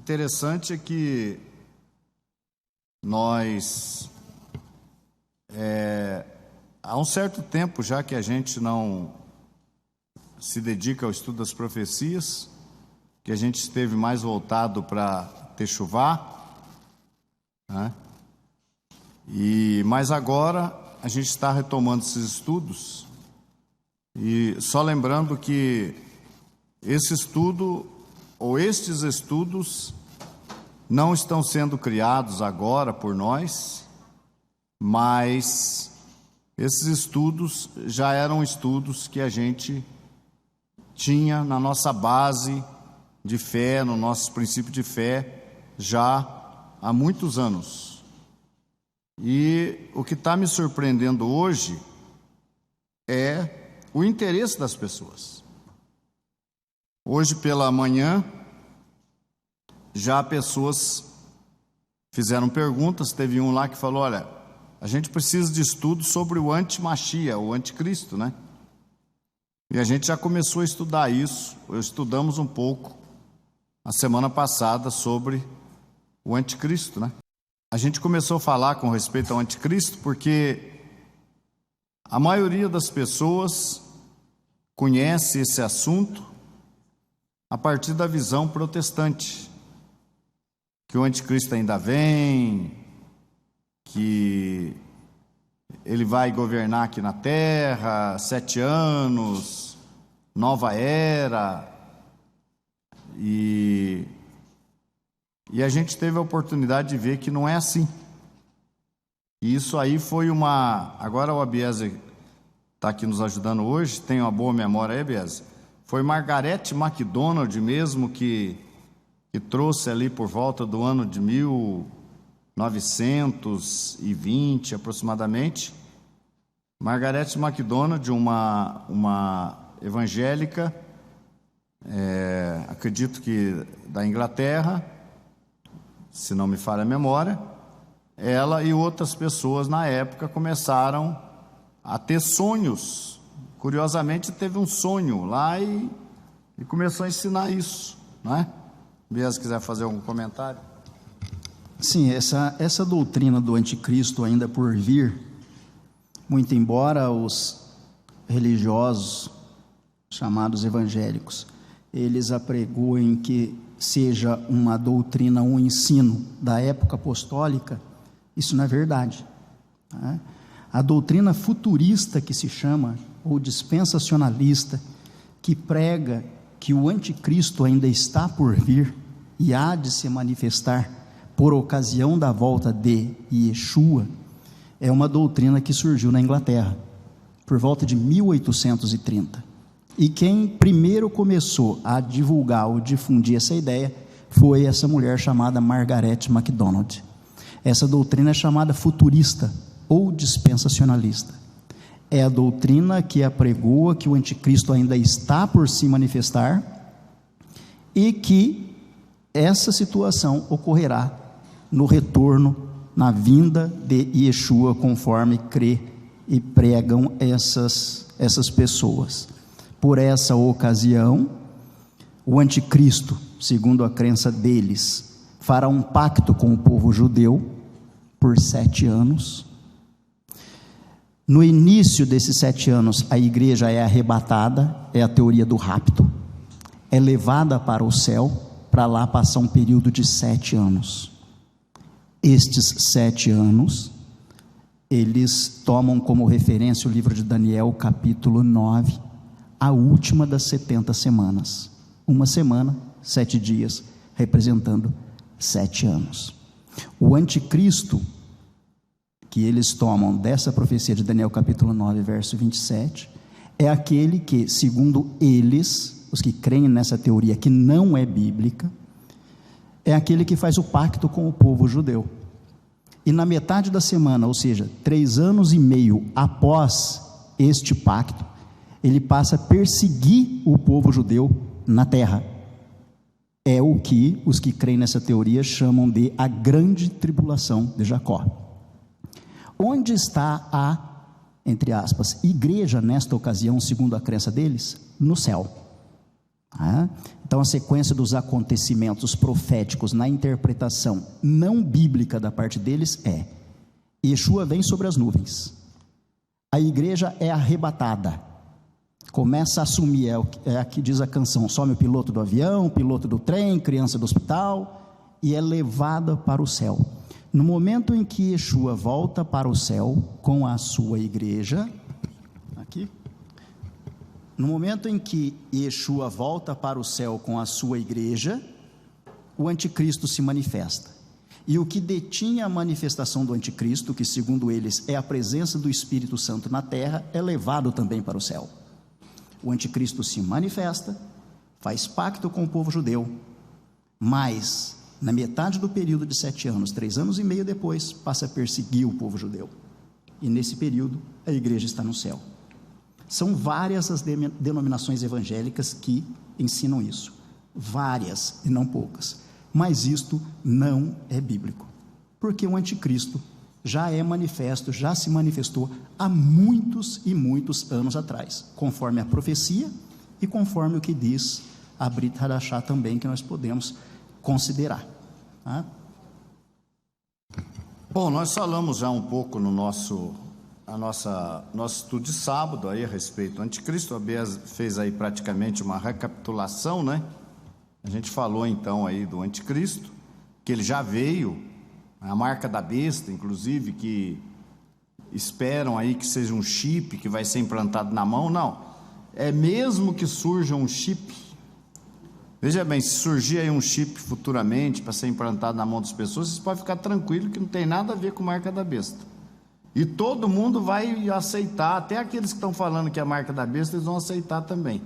Interessante é que nós, há um certo tempo já que a gente não se dedica ao estudo das profecias, que a gente esteve mais voltado para Techuvá, né? Mas agora a gente está retomando esses estudos, e só lembrando que esse estudo, ou estes estudos, não estão sendo criados agora por nós, mas esses estudos já eram estudos que a gente tinha na nossa base de fé, no nosso princípio de fé, já há muitos anos. E o que está me surpreendendo hoje é o interesse das pessoas. Hoje pela manhã, já pessoas fizeram perguntas. Teve um lá que falou: olha, a gente precisa de estudo sobre o anti-Machia, o anticristo, né? E a gente já começou a estudar isso. Estudamos um pouco a semana passada sobre o anticristo, né? A gente começou a falar com respeito ao anticristo porque a maioria das pessoas conhece esse assunto a partir da visão protestante, que o anticristo ainda vem, que ele vai governar aqui na terra 7 anos, nova era, e a gente teve a oportunidade de ver que não é assim. E isso aí foi agora o Abiezer está aqui nos ajudando hoje, tem uma boa memória aí, Abiezer. Foi Margaret MacDonald mesmo que trouxe ali por volta do ano de 1920 aproximadamente. Margaret MacDonald, uma evangélica, acredito que da Inglaterra, se não me falha a memória, ela e outras pessoas na época começaram a ter sonhos. Curiosamente, teve um sonho lá e começou a ensinar isso, não é? Se quiser fazer algum comentário. Sim, essa doutrina do anticristo ainda por vir, muito embora os religiosos chamados evangélicos, eles apregoem que seja uma doutrina, um ensino da época apostólica, isso não é verdade, né? A doutrina futurista, que se chama, ou dispensacionalista, que prega que o anticristo ainda está por vir e há de se manifestar por ocasião da volta de Yeshua, é uma doutrina que surgiu na Inglaterra, por volta de 1830. E quem primeiro começou a divulgar ou difundir essa ideia foi essa mulher chamada Margaret MacDonald. Essa doutrina é chamada futurista ou dispensacionalista. É a doutrina que apregoa que o anticristo ainda está por se manifestar e que essa situação ocorrerá no retorno, na vinda de Yeshua, conforme crê e pregam essas pessoas. Por essa ocasião, o anticristo, segundo a crença deles, fará um pacto com o povo judeu por 7 anos. No início desses 7 anos, a igreja é arrebatada, é a teoria do rapto, é levada para o céu, para lá passar um período de 7 anos. Estes 7 anos, eles tomam como referência o livro de Daniel, capítulo 9, a última das 70 semanas. Uma semana, 7 dias, representando 7 anos. O anticristo, que eles tomam dessa profecia de Daniel capítulo 9, verso 27, é aquele que, segundo eles, os que creem nessa teoria que não é bíblica, é aquele que faz o pacto com o povo judeu. E na metade da semana, ou seja, 3 anos e meio após este pacto, ele passa a perseguir o povo judeu na terra. É o que os que creem nessa teoria chamam de a grande tribulação de Jacó. Onde está a, entre aspas, igreja nesta ocasião, segundo a crença deles? No céu. Então, a sequência dos acontecimentos proféticos na interpretação não bíblica da parte deles é: Yeshua vem sobre as nuvens, a igreja é arrebatada, começa a assumir, é a que diz a canção, some o piloto do avião, o piloto do trem, criança do hospital, e é levada para o céu. No momento em que Yeshua volta para o céu com a sua igreja, aqui, no momento em que Yeshua volta para o céu com a sua igreja, o anticristo se manifesta. E o que detinha a manifestação do anticristo, que segundo eles é a presença do Espírito Santo na terra, é levado também para o céu. O anticristo se manifesta, faz pacto com o povo judeu, mas na metade do período de 7 anos, 3 anos e meio depois, passa a perseguir o povo judeu. E nesse período, a igreja está no céu. São várias as denominações evangélicas que ensinam isso. Várias, e não poucas. Mas isto não é bíblico. Porque o anticristo já é manifesto, já se manifestou há muitos e muitos anos atrás, conforme a profecia e conforme o que diz a Brit Hadashah também, que nós podemos considerar. Bom, nós falamos já um pouco no nosso estudo de sábado aí a respeito do anticristo. A Bia fez aí praticamente uma recapitulação, né? A gente falou então aí do anticristo, que ele já veio, a marca da besta, inclusive, que esperam aí que seja um chip que vai ser implantado na mão. Não, é mesmo que surja um chip. Veja bem, se surgir aí um chip futuramente para ser implantado na mão das pessoas, vocês podem ficar tranquilos que não tem nada a ver com a marca da besta. E todo mundo vai aceitar, até aqueles que estão falando que é a marca da besta, eles vão aceitar também.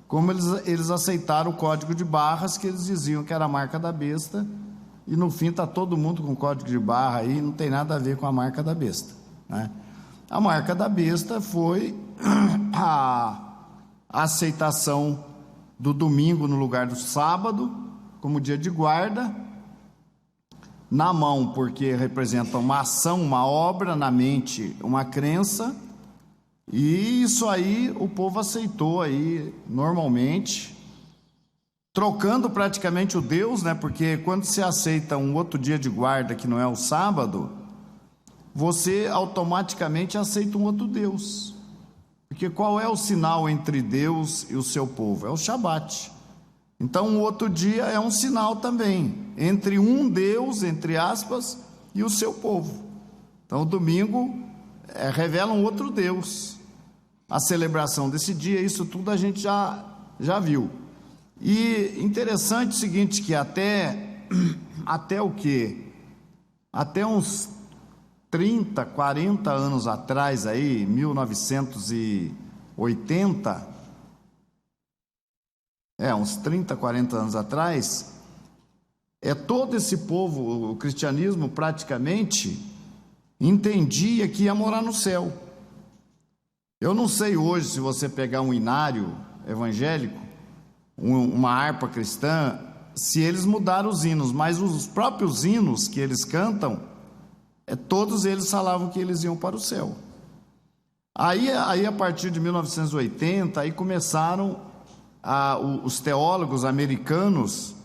Como eles aceitaram o código de barras, que eles diziam que era a marca da besta, e no fim está todo mundo com código de barra aí, não tem nada a ver com a marca da besta, né? A marca da besta foi a aceitação do domingo no lugar do sábado, como dia de guarda, na mão porque representa uma ação, uma obra, na mente uma crença, e isso aí o povo aceitou aí normalmente, trocando praticamente o Deus, né? Porque quando se aceita um outro dia de guarda que não é o sábado, você automaticamente aceita um outro Deus. Porque qual é o sinal entre Deus e o seu povo? É o Shabat. Então o outro dia é um sinal também entre um Deus, entre aspas, e o seu povo. Então o domingo revela um outro Deus. A celebração desse dia, isso tudo a gente já viu. E interessante o seguinte, que até o quê? Até uns 30, 40 anos atrás aí, 1980, uns 30, 40 anos atrás, todo esse povo, o cristianismo praticamente entendia que ia morar no céu. Eu não sei hoje, se você pegar um inário evangélico, uma harpa cristã, se eles mudaram os hinos, mas os próprios hinos que eles cantam, todos eles falavam que eles iam para o céu. Aí a partir de 1980, aí começaram os teólogos americanos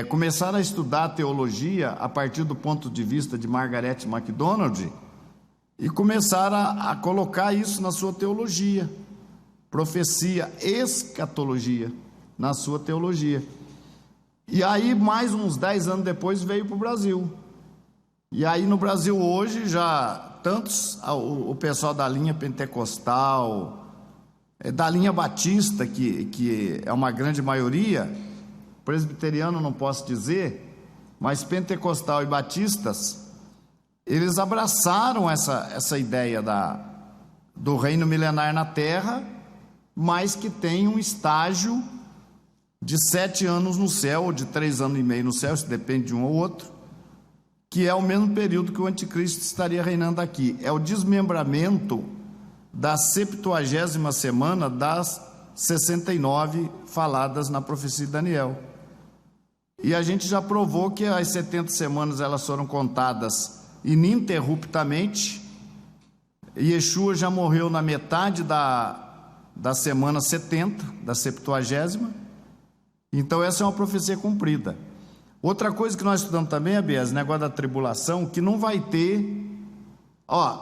começaram a estudar teologia a partir do ponto de vista de Margaret MacDonald e começaram a colocar isso na sua teologia, profecia, escatologia, na sua teologia. E aí mais uns 10 anos depois veio para o Brasil. E aí no Brasil hoje já tantos, o pessoal da linha pentecostal, da linha batista, que é uma grande maioria, presbiteriano não posso dizer, mas pentecostal e batistas, eles abraçaram essa ideia do reino milenar na terra, mas que tem um estágio de 7 anos no céu, ou de 3 anos e meio no céu, isso depende de um ou outro, que é o mesmo período que o anticristo estaria reinando aqui. É o desmembramento da 70ª semana das 69 faladas na profecia de Daniel. E a gente já provou que as 70 semanas elas foram contadas ininterruptamente. Yeshua já morreu na metade da semana 70, da Septuagésima. Então essa é uma profecia cumprida. Outra coisa que nós estudamos também, Abias, negócio da tribulação, que não vai ter,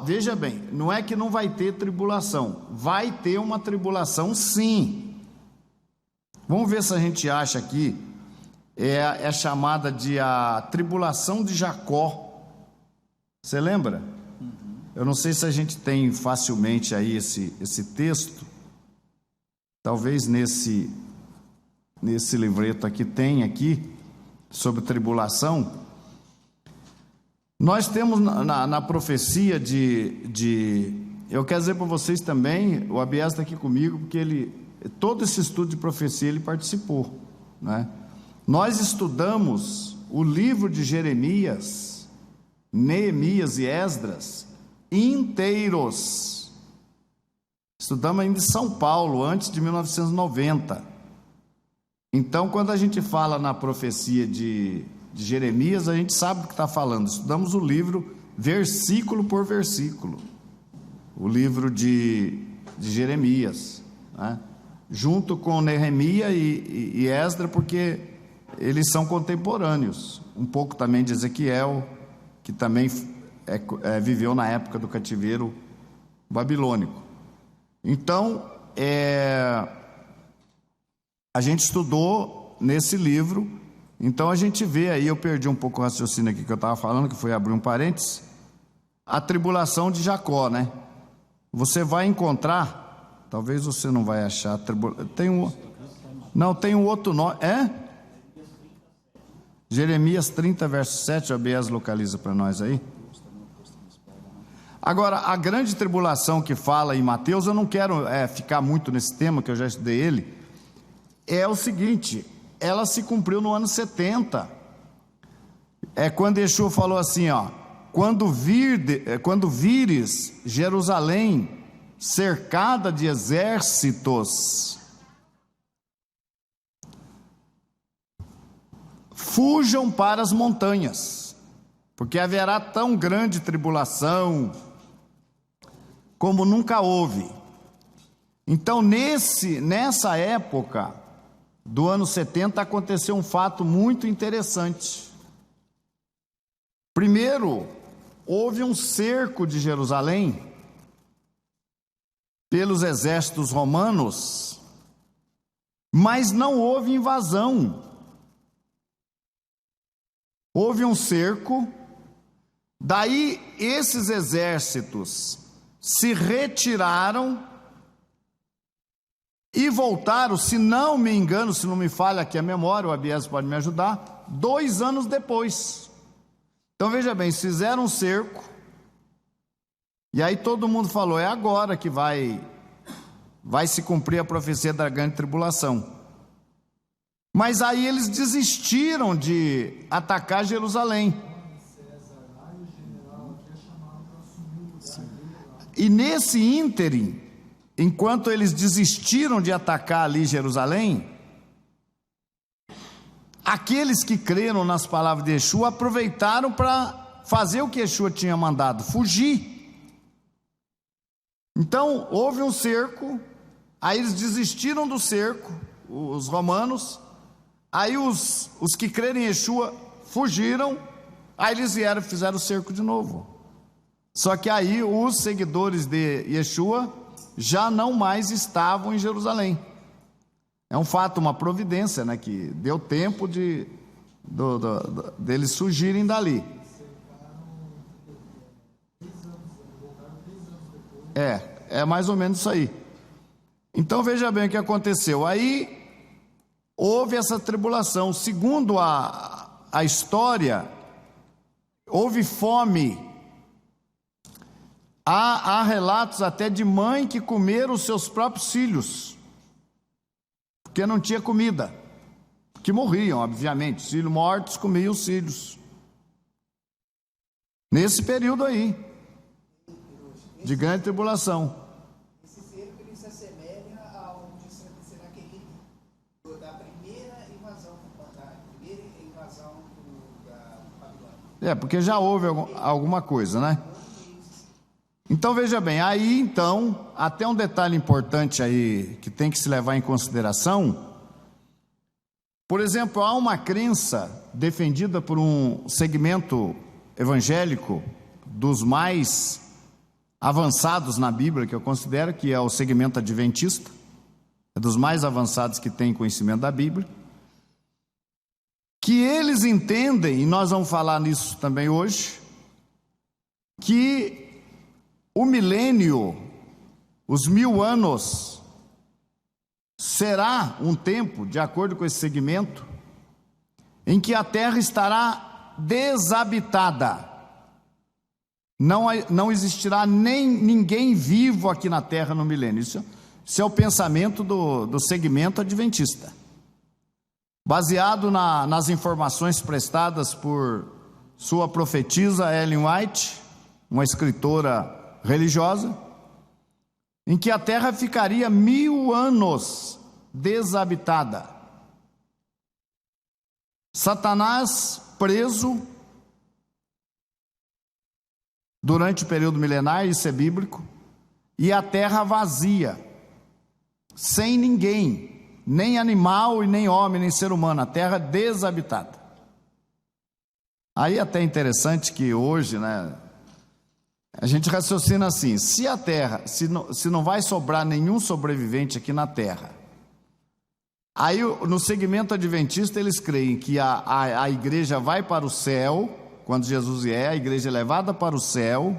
veja bem, não é que não vai ter tribulação, vai ter uma tribulação sim. Vamos ver se a gente acha aqui, é chamada de a tribulação de Jacó. Você lembra? Eu não sei se a gente tem facilmente aí esse texto, talvez nesse livreto aqui tem aqui, sobre tribulação. Nós temos na profecia eu quero dizer para vocês também, o Abias está aqui comigo, porque todo esse estudo de profecia ele participou, né? Nós estudamos o livro de Jeremias, Neemias e Esdras inteiros. Estudamos ainda em São Paulo, antes de 1990. Então, quando a gente fala na profecia de Jeremias, a gente sabe do que está falando. Estudamos o livro versículo por versículo, o livro de Jeremias, né? Junto com Neemias e Esdras, porque eles são contemporâneos. Um pouco também de Ezequiel, que também viveu na época do cativeiro babilônico. Então, a gente estudou nesse livro. Então a gente vê aí, eu perdi um pouco o raciocínio aqui que eu estava falando, que foi abrir um parênteses, a tribulação de Jacó, né? Você vai encontrar, talvez você não vai achar, tem um outro nome, Jeremias 30, verso 7, a Bias localiza para nós aí. Agora, a grande tribulação que fala em Mateus, eu não quero ficar muito nesse tema, que eu já estudei ele, é o seguinte, ela se cumpriu no ano 70, quando Yeshua falou assim, quando vires Jerusalém cercada de exércitos, fujam para as montanhas, porque haverá tão grande tribulação como nunca houve. Então nessa época do ano 70 aconteceu um fato muito interessante. Primeiro, houve um cerco de Jerusalém pelos exércitos romanos, mas não houve invasão. Houve um cerco, daí esses exércitos se retiraram e voltaram, se não me engano, se não me falha aqui a memória, o Abias pode me ajudar, 2 anos depois. Então veja bem, fizeram um cerco, e aí todo mundo falou, é agora que vai se cumprir a profecia da grande tribulação. Mas aí eles desistiram de atacar Jerusalém. E nesse ínterim, enquanto eles desistiram de atacar ali Jerusalém, aqueles que creram nas palavras de Yeshua aproveitaram para fazer o que Yeshua tinha mandado, fugir. Então houve um cerco, aí eles desistiram do cerco, os romanos. Aí os que creram em Yeshua fugiram, aí eles vieram e fizeram o cerco de novo. Só que aí os seguidores de Yeshua já não mais estavam em Jerusalém. É um fato, uma providência, né, que deu tempo deles fugirem dali. É mais ou menos isso aí. Então veja bem o que aconteceu. Aí houve essa tribulação. Segundo a história, houve fome. Há relatos até de mãe que comeram os seus próprios filhos, porque não tinha comida, que morriam, obviamente. Os filhos mortos comiam os filhos. Nesse período aí, de grande tribulação. Esse cerco ele se assemelha ao que será aquele da primeira invasão da Babilônia. Porque já houve alguma coisa, né? Então veja bem, aí então, até um detalhe importante aí que tem que se levar em consideração. Por exemplo, há uma crença defendida por um segmento evangélico dos mais avançados na Bíblia, que eu considero que é o segmento adventista, é dos mais avançados que tem conhecimento da Bíblia, que eles entendem, e nós vamos falar nisso também hoje, que o milênio, os 1000 anos, será um tempo, de acordo com esse segmento, em que a terra estará desabitada. Não existirá nem ninguém vivo aqui na terra no milênio. Isso é o pensamento do segmento adventista, baseado nas informações prestadas por sua profetisa Ellen White, uma escritora religiosa, em que a terra ficaria 1000 anos desabitada. Satanás preso durante o período milenar, isso é bíblico, e a terra vazia, sem ninguém, nem animal e nem homem, nem ser humano, a terra desabitada. Aí até é interessante que hoje, né, a gente raciocina assim: se a terra, se não vai sobrar nenhum sobrevivente aqui na terra, aí no segmento adventista eles creem que a igreja vai para o céu. Quando Jesus vier, a igreja é levada para o céu,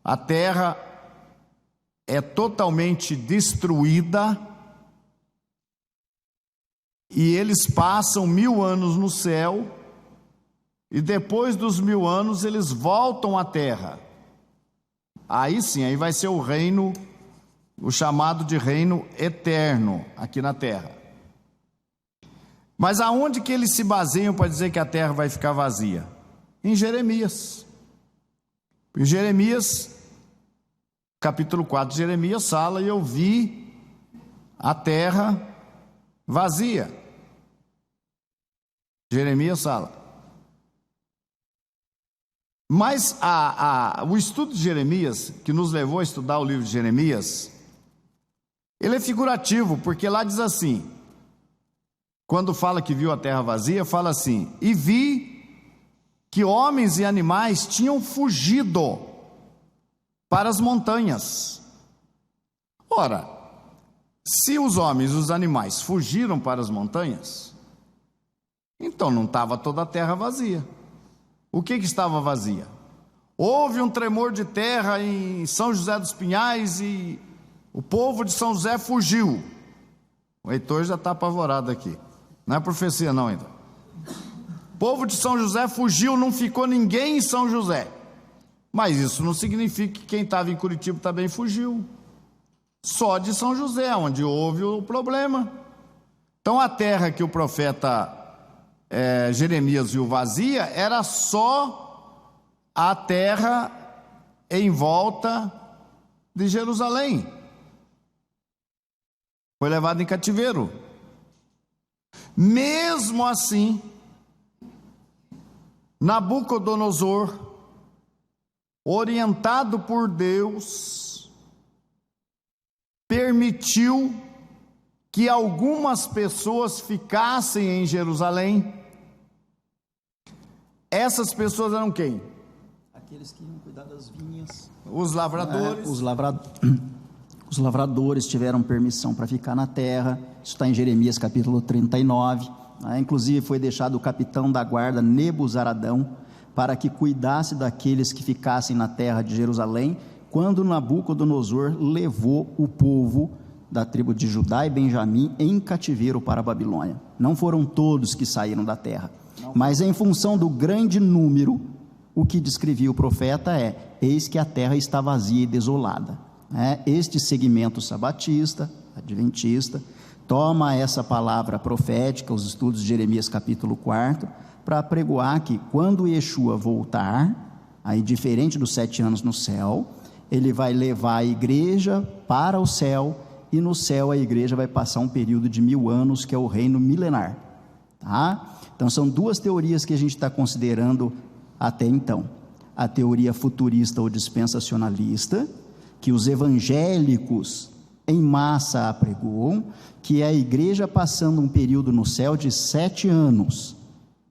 a terra é totalmente destruída, e eles passam 1000 anos no céu, e depois dos 1000 anos eles voltam à terra. Aí sim, aí vai ser o reino, o chamado de reino eterno aqui na terra. Mas aonde que eles se baseiam para dizer que a terra vai ficar vazia? Em Jeremias. Em Jeremias, capítulo 4 de Jeremias, fala: e eu vi a terra vazia. Jeremias fala. Mas o estudo de Jeremias, que nos levou a estudar o livro de Jeremias, ele é figurativo, porque lá diz assim, quando fala que viu a terra vazia, fala assim: e vi que homens e animais tinham fugido para as montanhas. Ora, se os homens e os animais fugiram para as montanhas, então não estava toda a terra vazia. O que estava vazia? Houve um tremor de terra em São José dos Pinhais e o povo de São José fugiu. O Heitor já está apavorado aqui. Não é profecia não ainda. O povo de São José fugiu, não ficou ninguém em São José. Mas isso não significa que quem estava em Curitiba também fugiu. Só de São José, onde houve o problema. Então a terra que o profeta Jeremias viu vazia era só a terra em volta de Jerusalém. Foi levado em cativeiro. Mesmo assim, Nabucodonosor, orientado por Deus, permitiu que algumas pessoas ficassem em Jerusalém. Essas pessoas eram quem? Aqueles que iam cuidar das vinhas. Os lavradores. Os lavradores tiveram permissão para ficar na terra. Isso está em Jeremias capítulo 39. Inclusive foi deixado o capitão da guarda Nebuzaradão para que cuidasse daqueles que ficassem na terra de Jerusalém, quando Nabucodonosor levou o povo da tribo de Judá e Benjamim em cativeiro para a Babilônia. Não foram todos que saíram da terra, mas em função do grande número, o que descrevia o profeta é: eis que a terra está vazia e desolada. Este segmento sabatista, adventista, toma essa palavra profética, os estudos de Jeremias capítulo 4, para apregoar que quando Yeshua voltar, aí diferente dos 7 anos no céu, ele vai levar a igreja para o céu, e no céu a igreja vai passar um período de 1000 anos, que é o reino milenar, tá? Então são duas teorias que a gente está considerando até então. a teoria futurista ou dispensacionalista, que os evangélicos em massa apregoam, que é a igreja passando um período no céu de 7 anos,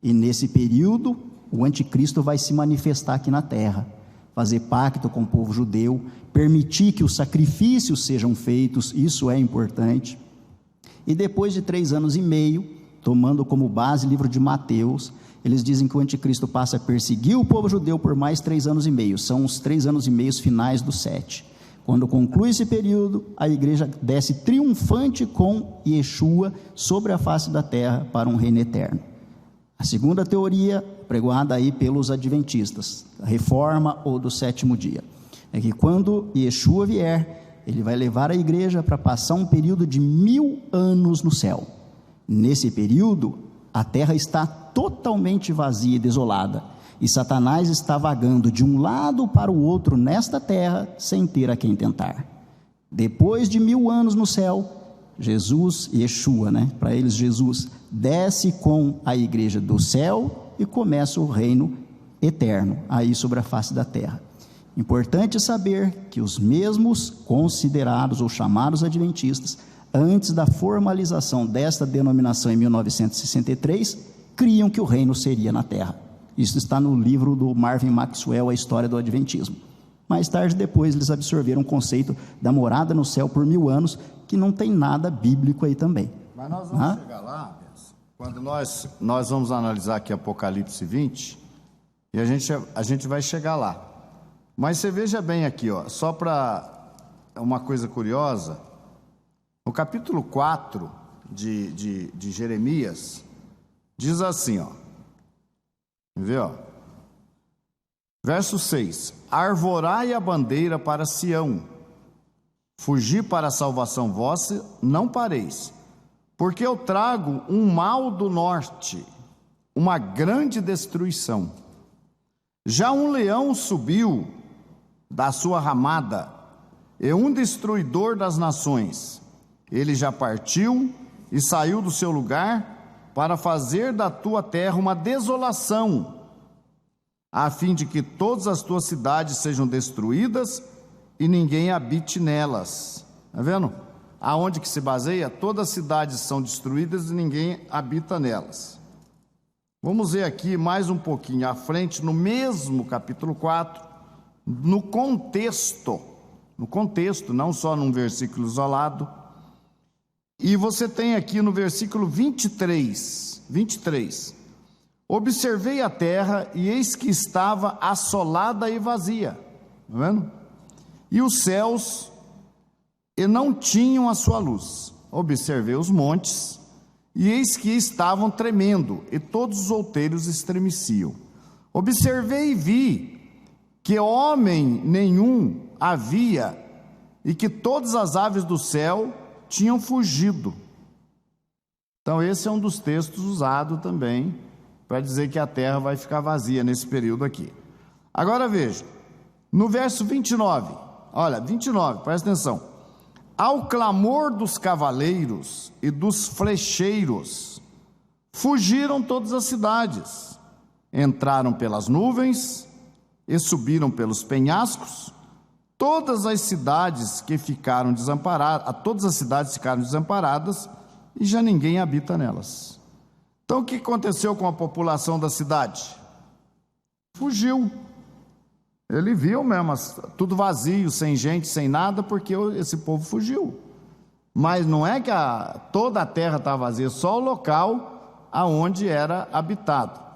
e nesse período o anticristo vai se manifestar aqui na terra, fazer pacto com o povo judeu, permitir que os sacrifícios sejam feitos, isso é importante, e depois de 3 anos e meio, tomando como base o livro de Mateus, eles dizem que o anticristo passa a perseguir o povo judeu por mais 3 anos e meio, são os 3 anos e meio finais dos 7. Quando conclui esse período, a igreja desce triunfante com Yeshua sobre a face da terra para um reino eterno. A segunda teoria, pregoada aí pelos adventistas, a reforma ou do 7º dia, é que quando Yeshua vier, ele vai levar a igreja para passar um período de 1000 anos no céu. Nesse período, a terra está totalmente vazia e desolada, e Satanás está vagando de um lado para o outro nesta terra, sem ter a quem tentar. Depois de 1000 anos no céu, Jesus, Yeshua, para eles Jesus, desce com a igreja do céu e começa o reino eterno, aí sobre a face da terra. Importante saber que os mesmos considerados ou chamados adventistas, antes da formalização desta denominação em 1963, criam que o reino seria na terra. Isso está no livro do Marvin Maxwell, A História do Adventismo. Mais tarde, depois, eles absorveram o conceito da morada no céu por 1000 anos, que não tem nada bíblico aí também. Mas nós vamos chegar lá, quando nós vamos analisar aqui Apocalipse 20, e a gente vai chegar lá. Mas você veja bem aqui, só para uma coisa curiosa, no capítulo 4 de Jeremias, diz assim, vê, verso 6: arvorai a bandeira para Sião, fugi para a salvação vossa, não pareis, porque eu trago um mal do norte, uma grande destruição. Já um leão subiu da sua ramada, e um destruidor das nações, ele já partiu e saiu do seu lugar, para fazer da tua terra uma desolação, a fim de que todas as tuas cidades sejam destruídas e ninguém habite nelas. Está vendo? Aonde que se baseia? Todas as cidades são destruídas e ninguém habita nelas. Vamos ver aqui mais um pouquinho à frente, no mesmo capítulo 4, no contexto, não só num versículo isolado. E você tem aqui no versículo 23, observei a terra e eis que estava assolada e vazia, está vendo? E os céus e não tinham a sua luz. Observei os montes e eis que estavam tremendo, e todos os outeiros estremeciam. Observei e vi que homem nenhum havia, e que todas as aves do céu tinham fugido. Então esse é um dos textos usados também para dizer que a terra vai ficar vazia nesse período aqui. Agora veja, no verso 29, olha, 29, presta atenção: ao clamor dos cavaleiros e dos flecheiros, fugiram todas as cidades, entraram pelas nuvens e subiram pelos penhascos. Todas as cidades ficaram desamparadas, e já ninguém habita nelas. Então o que aconteceu com a população da cidade? Fugiu. Ele viu mesmo, tudo vazio, sem gente, sem nada, porque esse povo fugiu. Mas não é que toda a terra está vazia, só o local aonde era habitado.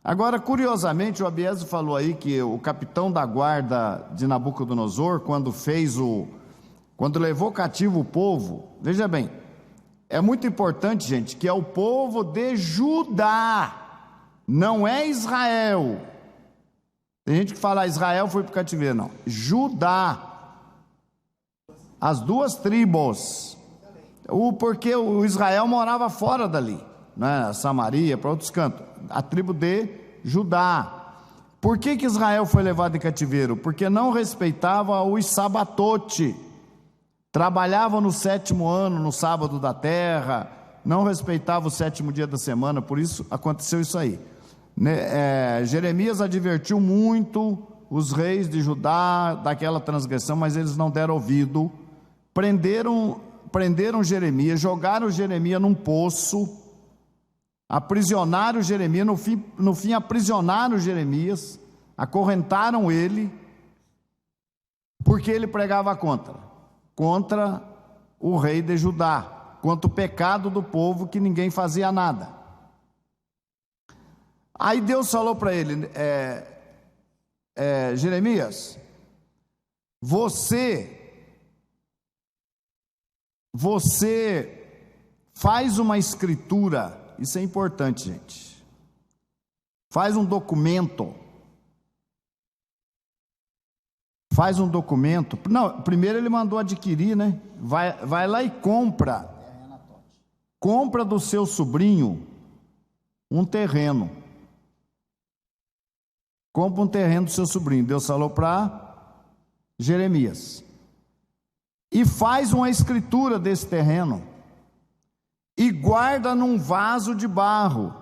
Agora, curiosamente, o Abiésio falou aí que o capitão da guarda de Nabucodonosor, quando levou cativo o povo, veja bem, é muito importante, gente, que é o povo de Judá, não é Israel. Tem gente que fala Israel foi para o cativeiro, não. Judá, as duas tribos, porque o Israel morava fora dali, né? Samaria, para outros cantos, a tribo de Judá. Por que Israel foi levado em cativeiro? Porque não respeitava os sabatote, trabalhavam no 7º ano, no sábado da terra, não respeitava o 7º dia da semana, por isso aconteceu isso aí. Jeremias advertiu muito os reis de Judá daquela transgressão, mas eles não deram ouvido. Prenderam Jeremias, jogaram Jeremias num poço, aprisionaram Jeremias, no fim aprisionaram Jeremias, acorrentaram ele, porque ele pregava contra o rei de Judá, contra o pecado do povo, que ninguém fazia nada. Aí Deus falou para ele, Jeremias, você faz uma escritura, isso é importante, gente, faz um documento, não, primeiro ele mandou adquirir, né? Vai lá e compra do seu sobrinho um terreno. Compra um terreno do seu sobrinho. Deus falou para Jeremias. E faz uma escritura desse terreno. E guarda num vaso de barro.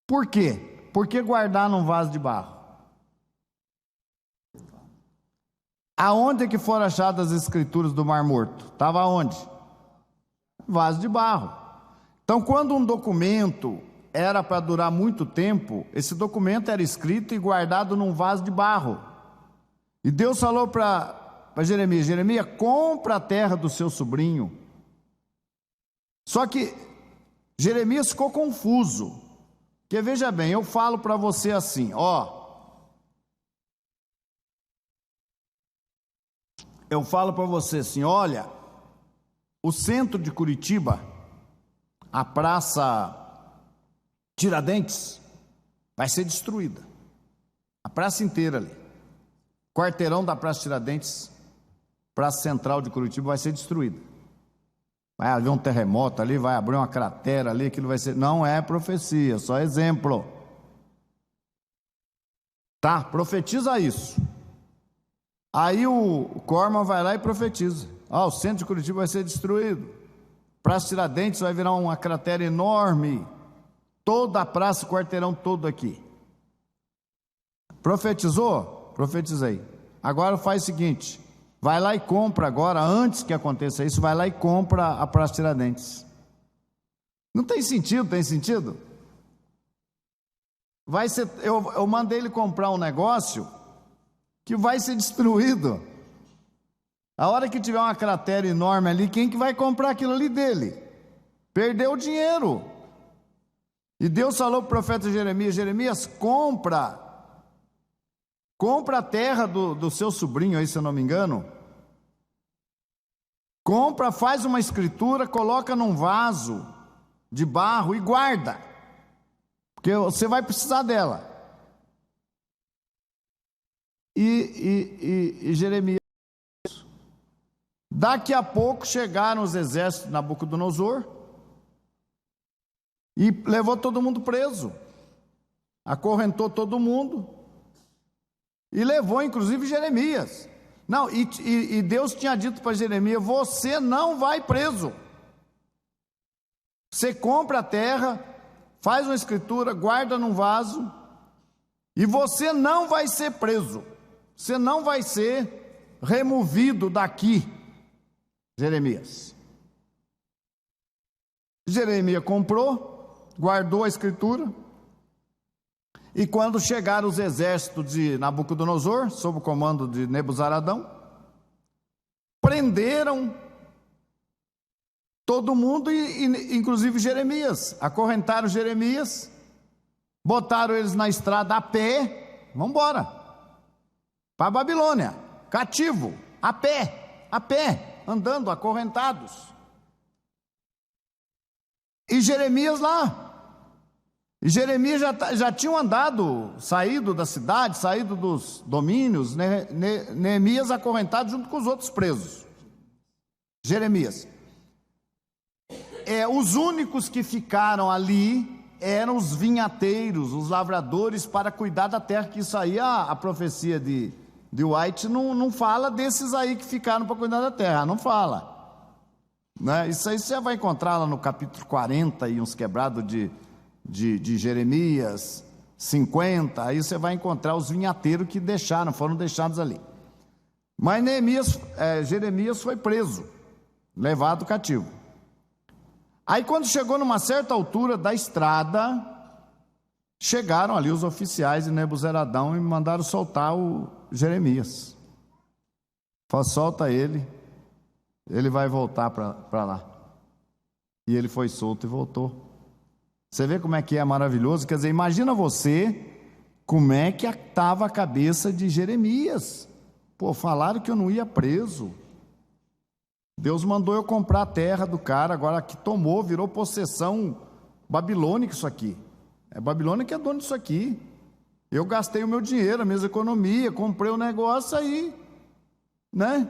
Por quê? Por que guardar num vaso de barro? Aonde é que foram achadas as escrituras do Mar Morto? Estava onde? Vaso de barro. Então, quando um documento era para durar muito tempo, esse documento era escrito e guardado num vaso de barro. E Deus falou para Jeremias, Jeremias, compra a terra do seu sobrinho. Só que Jeremias ficou confuso, porque veja bem, eu falo para você assim, olha, o centro de Curitiba, a Praça Tiradentes, vai ser destruída, a praça inteira ali, quarteirão da Praça Tiradentes, Praça Central de Curitiba vai ser destruída, vai haver um terremoto ali, vai abrir uma cratera ali, aquilo vai ser, não é profecia, só exemplo, tá? Profetiza isso. Aí o Corman vai lá e profetiza, o centro de Curitiba vai ser destruído, Praça Tiradentes vai virar uma cratera enorme, toda a praça, o quarteirão todo aqui. Profetizou? Profetizei. Agora faz o seguinte, vai lá e compra agora, antes que aconteça isso, vai lá e compra a Praça Tiradentes. Não tem sentido, tem sentido? Vai ser, eu mandei ele comprar um negócio que vai ser destruído. A hora que tiver uma cratera enorme ali, quem que vai comprar aquilo ali dele? Perdeu o dinheiro. E Deus falou para o profeta Jeremias, Jeremias, compra a terra do seu sobrinho aí, se eu não me engano, compra, faz uma escritura, coloca num vaso de barro e guarda, porque você vai precisar dela. E Jeremias, daqui a pouco chegaram os exércitos de Nabucodonosor, e levou todo mundo preso, acorrentou todo mundo, e levou inclusive Jeremias. Não, e Deus tinha dito para Jeremias, você não vai preso, você compra a terra, faz uma escritura, guarda num vaso, e você não vai ser preso, você não vai ser removido daqui, Jeremias. Jeremias comprou, guardou a escritura, e quando chegaram os exércitos de Nabucodonosor, sob o comando de Nebuzaradão, prenderam todo mundo, inclusive Jeremias, acorrentaram Jeremias, botaram eles na estrada a pé, vamos embora, para a Babilônia, cativo, a pé, andando, acorrentados. E Jeremias lá. E Jeremias já tinham andado, saído da cidade, saído dos domínios, Neemias acorrentado junto com os outros presos. Jeremias. Os únicos que ficaram ali eram os vinhateiros, os lavradores, para cuidar da terra, que isso aí, a profecia de White não fala desses aí que ficaram para cuidar da terra, não fala. Né? Isso aí você vai encontrar lá no capítulo 40 e uns quebrados de Jeremias, 50, aí você vai encontrar os vinhateiros que foram deixados ali. Mas Jeremias foi preso, levado cativo. Aí quando chegou numa certa altura da estrada, chegaram ali os oficiais de Nebuzaradão e mandaram soltar o Jeremias. Falaram, solta ele vai voltar para lá. E ele foi solto e voltou. Você vê como é que é maravilhoso? Quer dizer, imagina você como é que estava a cabeça de Jeremias. Pô, falaram que eu não ia preso. Deus mandou eu comprar a terra do cara, agora que tomou, virou possessão babilônica isso aqui. É Babilônia que é dono disso aqui. Eu gastei o meu dinheiro, a minha economia, comprei o negócio aí, né?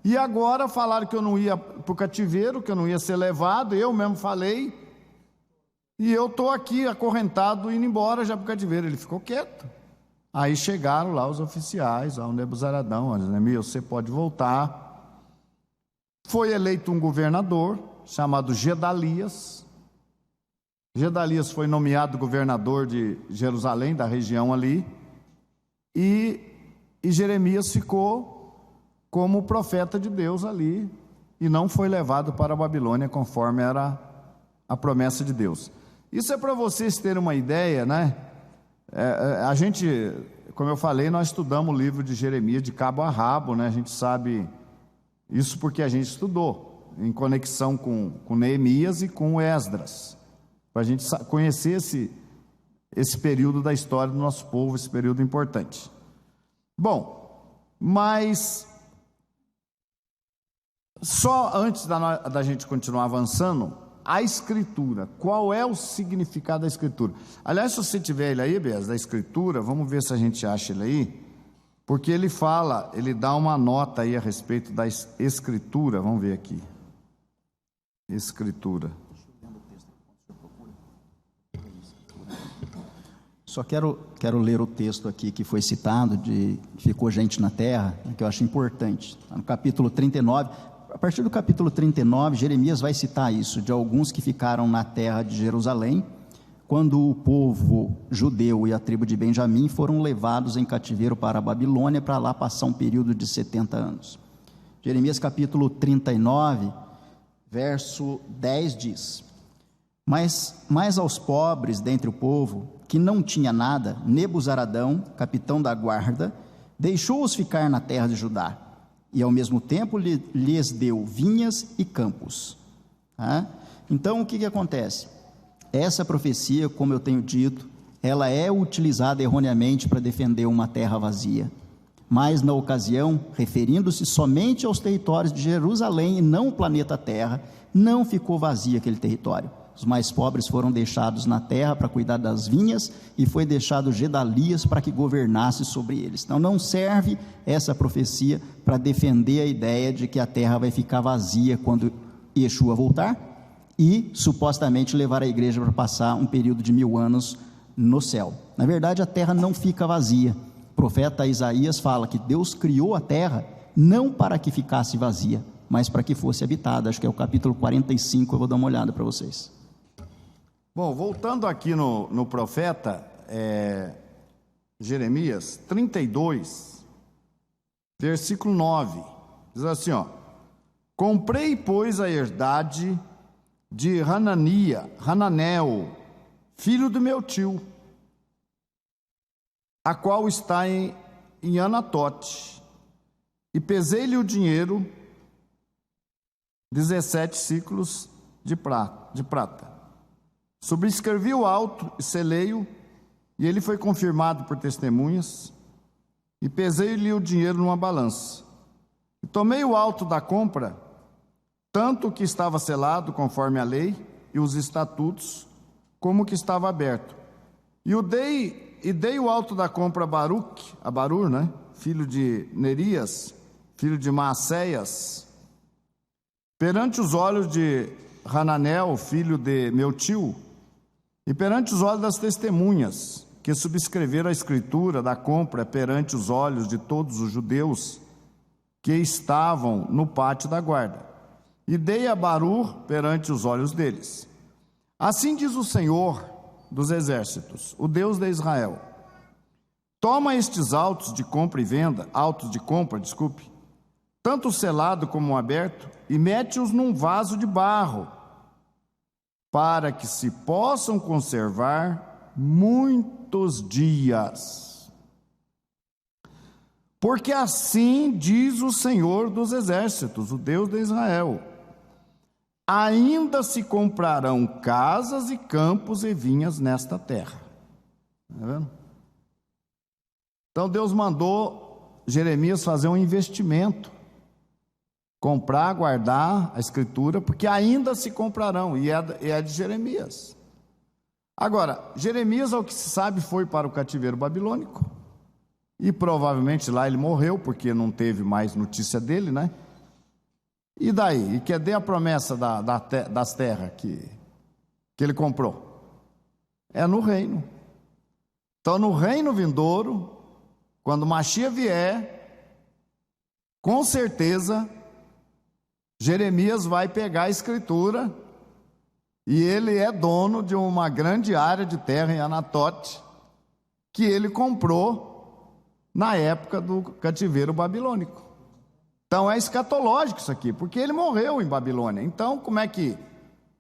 E agora falaram que eu não ia para o cativeiro, que eu não ia ser levado, eu mesmo falei, e eu estou aqui acorrentado, indo embora já para o cativeiro. Ele ficou quieto. Aí chegaram lá os oficiais, ao Nebuzaradão, Jeremias, você pode voltar. Foi eleito um governador, chamado Gedalias. Gedalias foi nomeado governador de Jerusalém, da região ali, e Jeremias ficou como profeta de Deus ali, e não foi levado para a Babilônia, conforme era a promessa de Deus. Isso é para vocês terem uma ideia, né? A gente, como eu falei, nós estudamos o livro de Jeremias de cabo a rabo, né? A gente sabe isso porque a gente estudou, em conexão com Neemias e com Esdras, para a gente conhecer esse período da história do nosso povo, esse período importante. Bom, mas só antes da gente continuar avançando, a Escritura, qual é o significado da Escritura? Aliás, se você tiver ele aí, Bez, da Escritura, vamos ver se a gente acha ele aí, porque ele fala, ele dá uma nota aí a respeito da Escritura, vamos ver aqui, Escritura. Só quero ler o texto aqui que foi citado, que ficou gente na terra, que eu acho importante, no capítulo 39, a partir do capítulo 39, Jeremias vai citar isso, de alguns que ficaram na terra de Jerusalém, quando o povo judeu e a tribo de Benjamim foram levados em cativeiro para a Babilônia, para lá passar um período de 70 anos. Jeremias capítulo 39, verso 10 diz: Mas aos pobres dentre o povo, que não tinha nada, Nebuzaradão, capitão da guarda, deixou-os ficar na terra de Judá, e ao mesmo tempo lhes deu vinhas e campos. Então o que acontece? Essa profecia, como eu tenho dito, ela é utilizada erroneamente para defender uma terra vazia, mas na ocasião, referindo-se somente aos territórios de Jerusalém e não o planeta Terra, não ficou vazio aquele território. Os mais pobres foram deixados na terra para cuidar das vinhas, e foi deixado Gedalias para que governasse sobre eles. Então não serve essa profecia para defender a ideia de que a terra vai ficar vazia quando Yeshua voltar, e supostamente levar a igreja para passar um período de 1000 anos no céu. Na verdade, a terra não fica vazia. O profeta Isaías fala que Deus criou a terra não para que ficasse vazia, mas para que fosse habitada. Acho que é o capítulo 45, eu vou dar uma olhada para vocês. Bom, voltando aqui no profeta Jeremias 32, versículo 9, diz assim, comprei, pois, a herdade de Hananel, filho do meu tio, a qual está em Anatote, e pesei-lhe o dinheiro, 17 ciclos de prata. Subscrevi o auto e selei-o, e ele foi confirmado por testemunhas, e pesei-lhe o dinheiro numa balança. E tomei o auto da compra, tanto o que estava selado, conforme a lei e os estatutos, como o que estava aberto. E dei o auto da compra a Barur, né, filho de Nerias, filho de Maacéias, perante os olhos de Hananel, filho de meu tio, e perante os olhos das testemunhas, que subscreveram a escritura da compra perante os olhos de todos os judeus que estavam no pátio da guarda, e dei a Barur perante os olhos deles. Assim diz o Senhor, dos exércitos, o Deus de Israel, toma estes autos de compra, tanto o selado como o aberto, e mete-os num vaso de barro, para que se possam conservar muitos dias. Porque assim diz o Senhor dos exércitos, o Deus de Israel: ainda se comprarão casas e campos e vinhas nesta terra. Está vendo? Então Deus mandou Jeremias fazer um investimento, comprar, guardar a escritura, porque ainda se comprarão, e é de Jeremias. Agora, Jeremias, ao que se sabe, foi para o cativeiro babilônico, e provavelmente lá ele morreu, porque não teve mais notícia dele, né? E daí? E cadê a promessa das terras que ele comprou? É no reino. Então, no reino vindouro, quando Mashiach vier, com certeza, Jeremias vai pegar a escritura, e ele é dono de uma grande área de terra em Anatote, que ele comprou na época do cativeiro babilônico. Então é escatológico isso aqui, porque ele morreu em Babilônia. Então como é que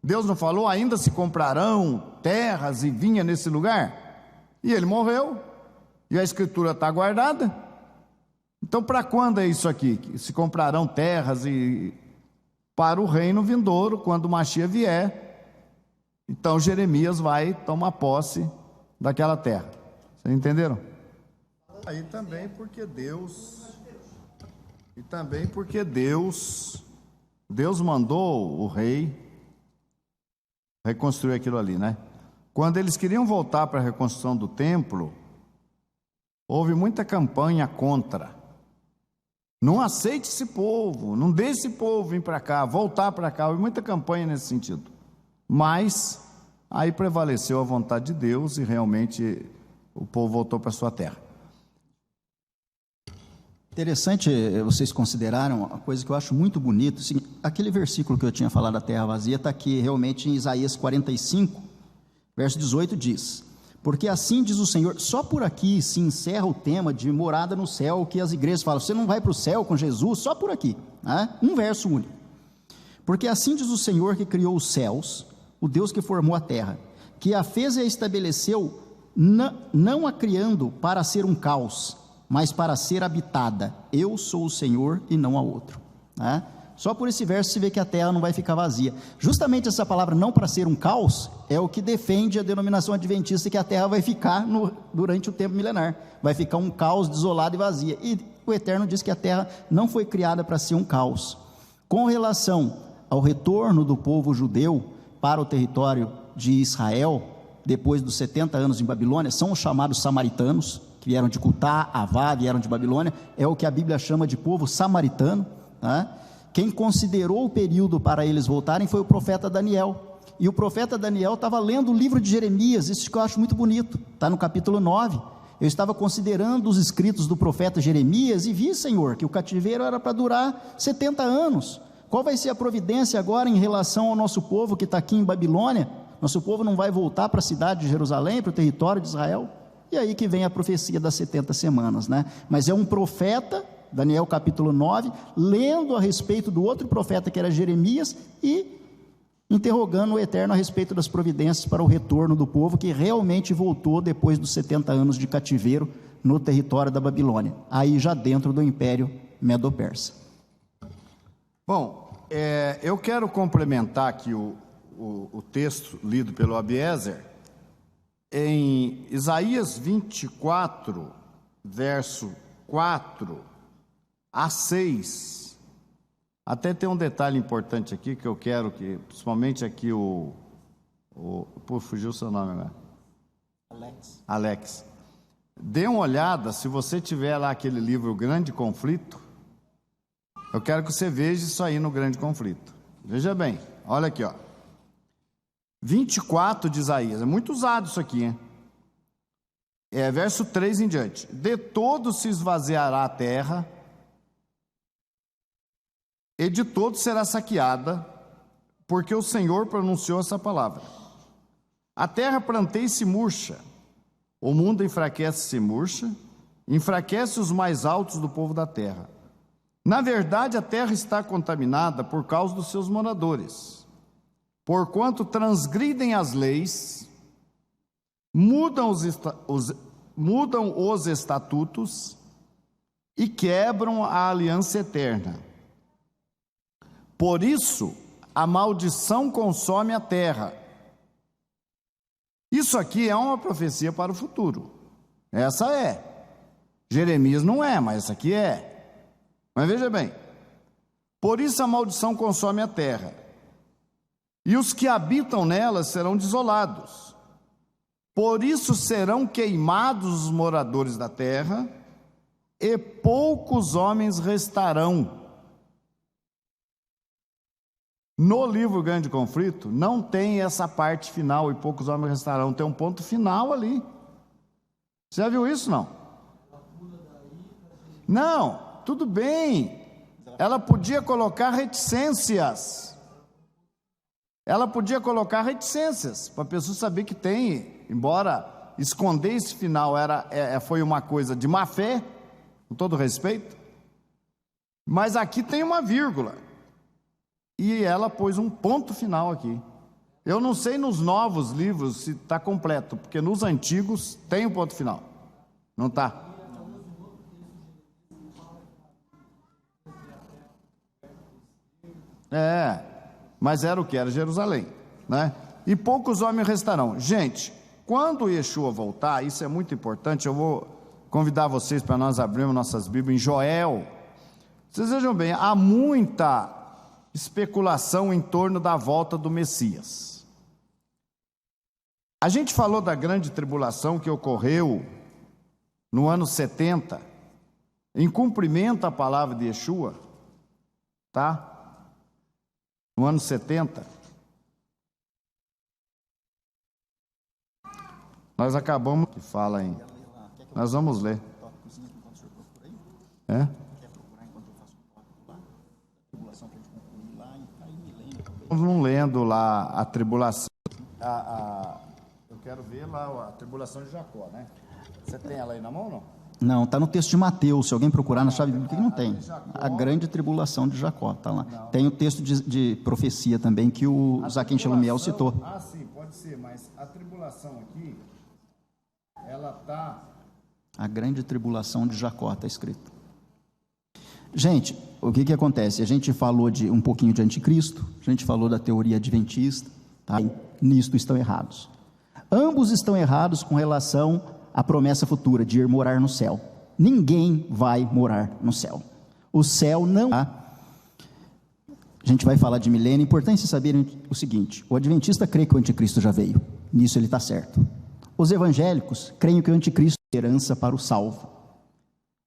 Deus não falou, ainda se comprarão terras e vinha nesse lugar? E ele morreu, e a escritura está guardada. Então para quando é isso aqui? Se comprarão terras e para o reino vindouro, quando o Mashiach vier. Então Jeremias vai tomar posse daquela terra. Vocês entenderam? Aí também porque Deus mandou o rei reconstruir aquilo ali, né? Quando eles queriam voltar para a reconstrução do templo, houve muita campanha contra. Não aceite esse povo, não deixe esse povo vir para cá, voltar para cá. Houve muita campanha nesse sentido. Mas aí prevaleceu a vontade de Deus e realmente o povo voltou para a sua terra. Interessante, vocês consideraram uma coisa que eu acho muito bonito, assim, aquele versículo que eu tinha falado da terra vazia está aqui realmente em Isaías 45, verso 18 diz: porque assim diz o Senhor. Só por aqui se encerra o tema de morada no céu, que as igrejas falam, você não vai para o céu com Jesus, só por aqui, né? Um verso único. Porque assim diz o Senhor que criou os céus, o Deus que formou a terra, que a fez e a estabeleceu, não a criando para ser um caos, mas para ser habitada. Eu sou o Senhor e não há outro, né? Só por esse verso se vê que a terra não vai ficar vazia. Justamente essa palavra, não para ser um caos, é o que defende a denominação adventista, que a terra vai ficar durante o tempo milenar, vai ficar um caos, desolado e vazia. E o Eterno diz que a terra não foi criada para ser um caos. Com relação ao retorno do povo judeu para o território de Israel, depois dos 70 anos em Babilônia, são os chamados samaritanos, que vieram de Cutá, Avá, vieram de Babilônia, é o que a Bíblia chama de povo samaritano, né? Quem considerou o período para eles voltarem foi o profeta Daniel, e o profeta Daniel estava lendo o livro de Jeremias, isso que eu acho muito bonito, está no capítulo 9, eu estava considerando os escritos do profeta Jeremias, e vi, Senhor, que o cativeiro era para durar 70 anos, qual vai ser a providência agora em relação ao nosso povo que está aqui em Babilônia? Nosso povo não vai voltar para a cidade de Jerusalém, para o território de Israel? E aí que vem a profecia das 70 semanas, né? Mas é um profeta, Daniel capítulo 9, lendo a respeito do outro profeta que era Jeremias e interrogando o Eterno a respeito das providências para o retorno do povo que realmente voltou depois dos 70 anos de cativeiro no território da Babilônia, aí já dentro do Império Medo-Persa. Bom, eu quero complementar aqui o texto lido pelo Abiezer, em Isaías 24, verso 4 a 6, até tem um detalhe importante aqui, que eu quero que, principalmente aqui pô, fugiu o seu nome agora. Alex. Dê uma olhada, se você tiver lá aquele livro, O Grande Conflito, eu quero que você veja isso aí no Grande Conflito. Veja bem, olha aqui, ó. 24 de Isaías, é muito usado isso aqui, hein? Verso 3 em diante: de todo se esvaziará a terra, e de todo será saqueada, porque o Senhor pronunciou essa palavra. A terra planteia e se murcha, o mundo enfraquece e se murcha, enfraquece os mais altos do povo da terra. Na verdade, a terra está contaminada por causa dos seus moradores, porquanto transgridem as leis, mudam os estatutos e quebram a aliança eterna. Por isso, a maldição consome a terra. Isso aqui é uma profecia para o futuro. Essa é. Jeremias não é, mas essa aqui é. Mas veja bem, por isso a maldição consome a terra, e os que habitam nela serão desolados. Por isso serão queimados os moradores da terra, e poucos homens restarão. No livro Grande Conflito, não tem essa parte final, e poucos homens restarão, tem um ponto final ali. Você já viu isso, não? Não. Tudo bem, ela podia colocar reticências. Ela podia colocar reticências, para a pessoa saber que tem, embora esconder esse final foi uma coisa de má fé, com todo respeito, mas aqui tem uma vírgula, e ela pôs um ponto final aqui. Eu não sei nos novos livros se está completo, porque nos antigos tem um ponto final, não está? Mas era o que? Era Jerusalém, né? E poucos homens restarão. Gente, quando Yeshua voltar, isso é muito importante, eu vou convidar vocês para nós abrirmos nossas Bíblias em Joel. Vocês vejam bem, há muita especulação em torno da volta do Messias. A gente falou da grande tribulação que ocorreu no ano 70, em cumprimento à palavra de Yeshua, tá? No ano 70, nós acabamos, que fala em, nós vamos ler. Vamos lendo lá a tribulação, eu quero ver lá a tribulação de Jacó, né? Você tem ela aí na mão ou não? Não, está no texto de Mateus, se alguém procurar na chave bíblica, não tem. A grande tribulação de Jacó, está lá. Não. Tem o texto de profecia também, que o Zaquim Shelumiel citou. Ah, sim, pode ser, mas a tribulação aqui, ela está... A grande tribulação de Jacó, está escrito. Gente, o que acontece? A gente falou um pouquinho de anticristo, a gente falou da teoria adventista, tá? Nisto estão errados. Ambos estão errados com relação a promessa futura de ir morar no céu. Ninguém vai morar no céu. O céu não há. A gente vai falar de milênio. É importante vocês saberem o seguinte: o adventista crê que o anticristo já veio. Nisso ele está certo. Os evangélicos creem que o anticristo é herança para o salvo.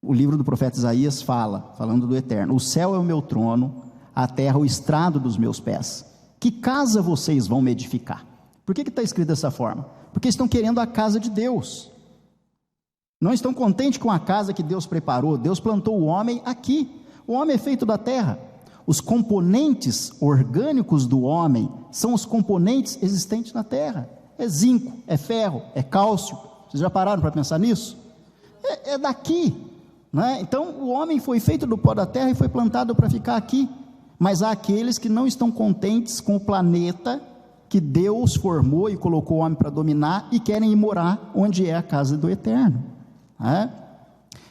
O livro do profeta Isaías falando do eterno: o céu é o meu trono, a terra o estrado dos meus pés. Que casa vocês vão me edificar? Por que está escrito dessa forma? Porque estão querendo a casa de Deus. Não estão contentes com a casa que Deus preparou. Deus plantou o homem aqui. O homem é feito da terra. Os componentes orgânicos do homem são os componentes existentes na terra. É zinco, é ferro, é cálcio. Vocês já pararam para pensar nisso? É daqui, né? Então o homem foi feito do pó da terra e foi plantado para ficar aqui. Mas há aqueles que não estão contentes com o planeta que Deus formou e colocou o homem para dominar e querem ir morar onde é a casa do eterno.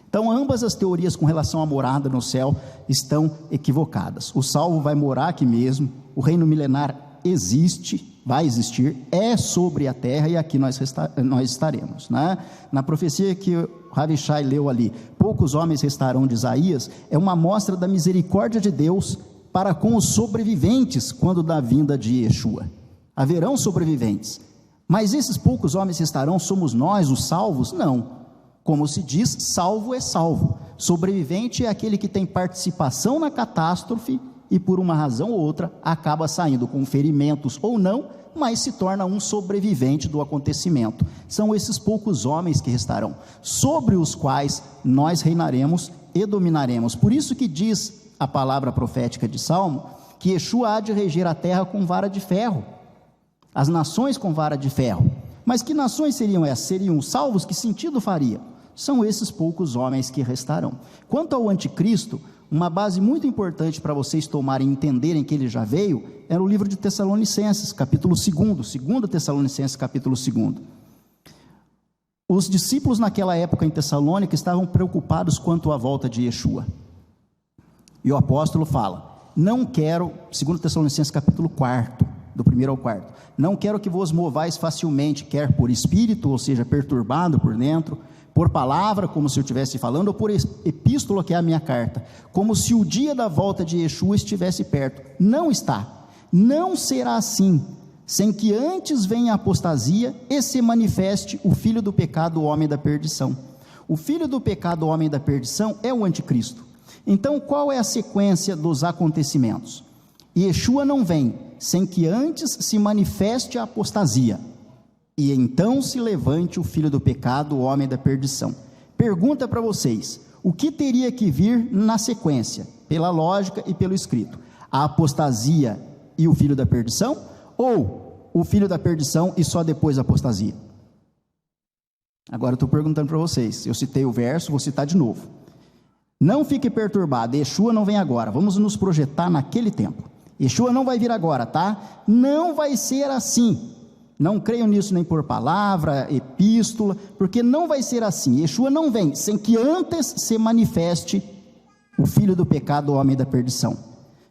Então ambas as teorias com relação à morada no céu estão equivocadas. O salvo vai morar aqui mesmo, o reino milenar existe, vai existir, é sobre a terra e aqui nós estaremos, né? Na profecia que o Ravi Shai leu ali, poucos homens restarão de Isaías, é uma amostra da misericórdia de Deus para com os sobreviventes quando da vinda de Yeshua. Haverão sobreviventes, mas esses poucos homens restarão, somos nós os salvos? Não. Como se diz, salvo é salvo. Sobrevivente é aquele que tem participação na catástrofe e por uma razão ou outra acaba saindo com ferimentos ou não, mas se torna um sobrevivente do acontecimento. São esses poucos homens que restarão, sobre os quais nós reinaremos e dominaremos. Por isso que diz a palavra profética de Salmo, que Yeshua há de reger a terra com vara de ferro, as nações com vara de ferro. Mas que nações seriam essas? Seriam os salvos? Que sentido faria? São esses poucos homens que restarão. Quanto ao anticristo, uma base muito importante para vocês tomarem e entenderem que ele já veio, era o livro de Tessalonicenses, capítulo 2, 2 Tessalonicenses, capítulo 2. Os discípulos naquela época em Tessalônica estavam preocupados quanto à volta de Yeshua. E o apóstolo fala, não quero, 2 Tessalonicenses capítulo 4, do 1 ao 4, não quero que vos movais facilmente, quer por espírito, ou seja, perturbado por dentro, por palavra, como se eu estivesse falando, ou por epístola, que é a minha carta, como se o dia da volta de Yeshua estivesse perto. Não está, não será assim, sem que antes venha a apostasia e se manifeste o filho do pecado, o homem da perdição. O filho do pecado, o homem da perdição, é o anticristo. Então, qual é a sequência dos acontecimentos? Yeshua não vem, sem que antes se manifeste a apostasia, e então se levante o filho do pecado, o homem da perdição. Pergunta para vocês, o que teria que vir na sequência, pela lógica e pelo escrito? A apostasia e o filho da perdição? Ou o filho da perdição e só depois a apostasia? Agora eu estou perguntando para vocês, eu citei o verso, vou citar de novo. Não fique perturbado, Yeshua não vem agora, vamos nos projetar naquele tempo. Yeshua não vai vir agora, tá? Não vai ser assim. Não creio nisso nem por palavra, epístola, porque não vai ser assim. Yeshua não vem sem que antes se manifeste o filho do pecado, o homem da perdição.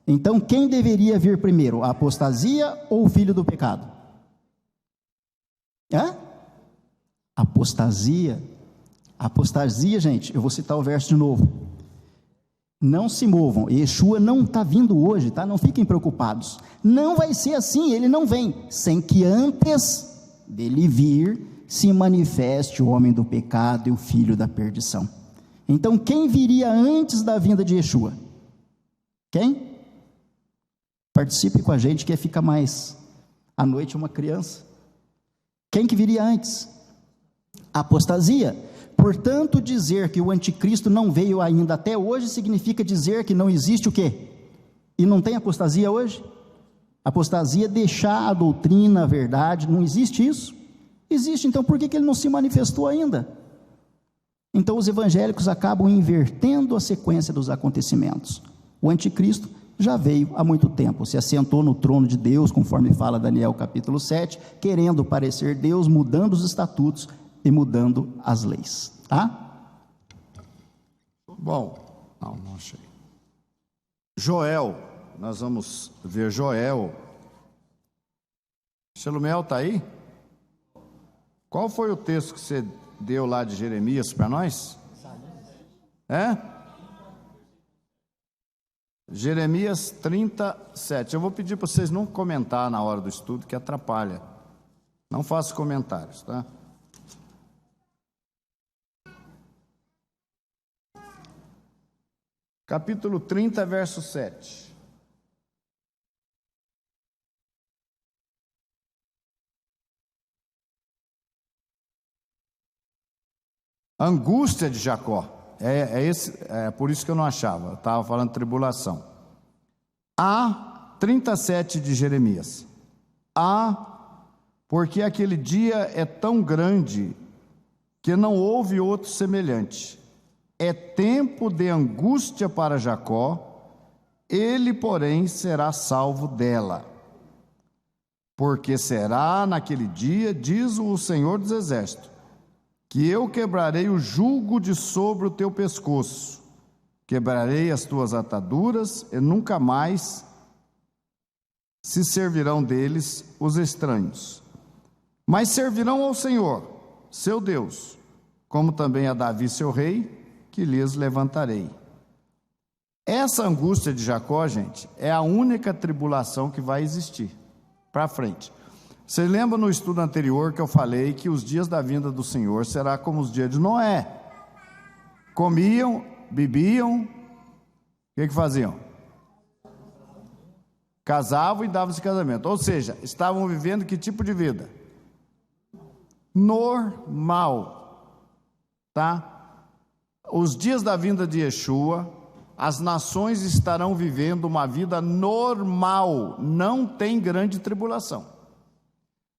Então, quem deveria vir primeiro, a apostasia ou o filho do pecado? Apostasia. Apostasia, gente, eu vou citar o verso de novo. Não se movam, Yeshua não está vindo hoje, tá? Não fiquem preocupados, não vai ser assim, ele não vem, sem que antes dele vir, se manifeste o homem do pecado e o filho da perdição. Então, quem viria antes da vinda de Yeshua? Quem? Participe com a gente, que fica mais, à noite uma criança. Quem que viria antes? Apostasia. Portanto, dizer que o anticristo não veio ainda até hoje, significa dizer que não existe o quê? E não tem apostasia hoje? Apostasia é deixar a doutrina, a verdade, não existe isso? Existe, então por que ele não se manifestou ainda? Então os evangélicos acabam invertendo a sequência dos acontecimentos. O anticristo já veio há muito tempo, se assentou no trono de Deus, conforme fala Daniel capítulo 7, querendo parecer Deus, mudando os estatutos e mudando as leis, tá? Bom, não achei. Joel, nós vamos ver Joel. Xelumel está aí? Qual foi o texto que você deu lá de Jeremias para nós? Jeremias 37. Eu vou pedir para vocês não comentar na hora do estudo, que atrapalha. Não façam comentários, tá? Capítulo 30, verso 7. Angústia de Jacó. É por isso que eu não achava. Eu estava falando tribulação. A 37 de Jeremias. Porque aquele dia é tão grande que não houve outro semelhante. É tempo de angústia para Jacó, ele, porém, será salvo dela. Porque será naquele dia, diz o Senhor dos Exércitos, que eu quebrarei o jugo de sobre o teu pescoço, quebrarei as tuas ataduras, e nunca mais se servirão deles os estranhos. Mas servirão ao Senhor, seu Deus, como também a Davi, seu rei, que lhes levantarei. Essa angústia de Jacó, gente, é a única tribulação que vai existir para frente. Vocês lembram no estudo anterior que eu falei que os dias da vinda do Senhor será como os dias de Noé? Comiam, bebiam, o que faziam? Casavam e davam-se casamento. Ou seja, estavam vivendo que tipo de vida? Normal, tá? Os dias da vinda de Yeshua, as nações estarão vivendo uma vida normal, não tem grande tribulação.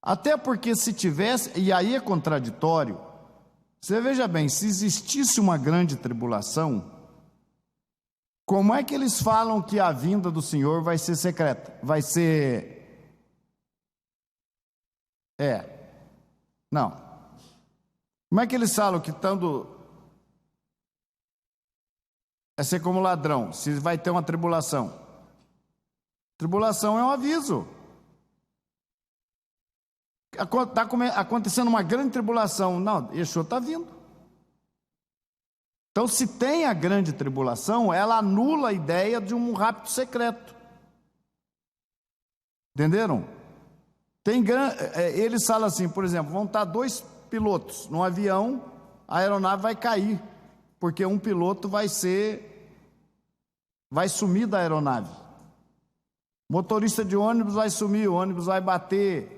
Até porque se tivesse, e aí é contraditório, você veja bem, se existisse uma grande tribulação, como é que eles falam que a vinda do Senhor vai ser secreta? Vai ser... Não. Como é que eles falam que estando... É ser como ladrão, se vai ter uma tribulação. Tribulação é um aviso. Está acontecendo uma grande tribulação. Não, Yeshua está vindo. Então, se tem a grande tribulação, ela anula a ideia de um rapto secreto. Entenderam? Eles falam assim, por exemplo, vão estar 2 pilotos num avião, a aeronave vai cair, porque um piloto vai sumir da aeronave. Motorista de ônibus vai sumir, o ônibus vai bater.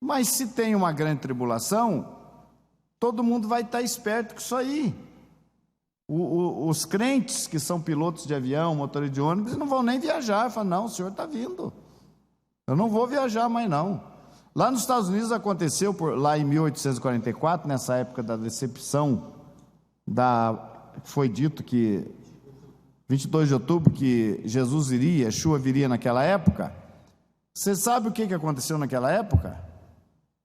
Mas se tem uma grande tribulação, todo mundo vai estar esperto com isso aí. Os crentes que são pilotos de avião, motoristas de ônibus, não vão nem viajar. Falam, não, o senhor está vindo. Eu não vou viajar mais não. Lá nos Estados Unidos aconteceu, lá em 1844, nessa época da decepção, foi dito que 22 de outubro, que Jesus iria, Yeshua viria naquela época. Você sabe o que aconteceu naquela época?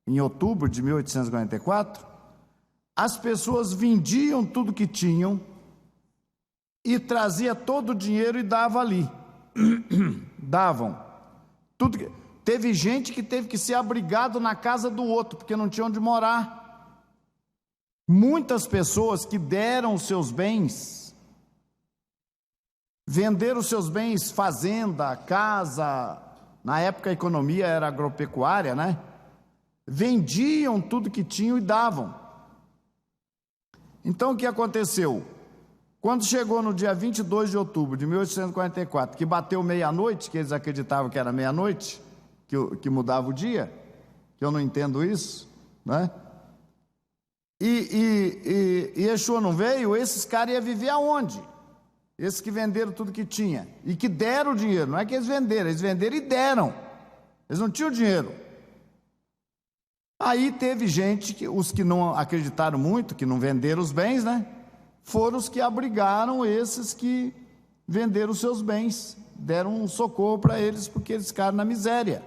Em outubro de 1844, as pessoas vendiam tudo que tinham e trazia todo o dinheiro e dava ali. Davam. Teve gente que teve que ser abrigado na casa do outro, porque não tinha onde morar. Muitas pessoas que deram os seus bens, venderam os seus bens, fazenda, casa, na época a economia era agropecuária, né? Vendiam tudo que tinham e davam. Então o que aconteceu? Quando chegou no dia 22 de outubro de 1844, que bateu meia-noite, que eles acreditavam que era meia-noite, que mudava o dia, que eu não entendo isso, né? E Yeshua não veio, esses caras iam viver aonde? Esses que venderam tudo que tinha, e que deram o dinheiro, não é que eles venderam e deram, eles não tinham dinheiro. Aí teve gente, os que não acreditaram muito, que não venderam os bens, né? Foram os que abrigaram esses que venderam os seus bens, deram um socorro para eles, porque eles ficaram na miséria.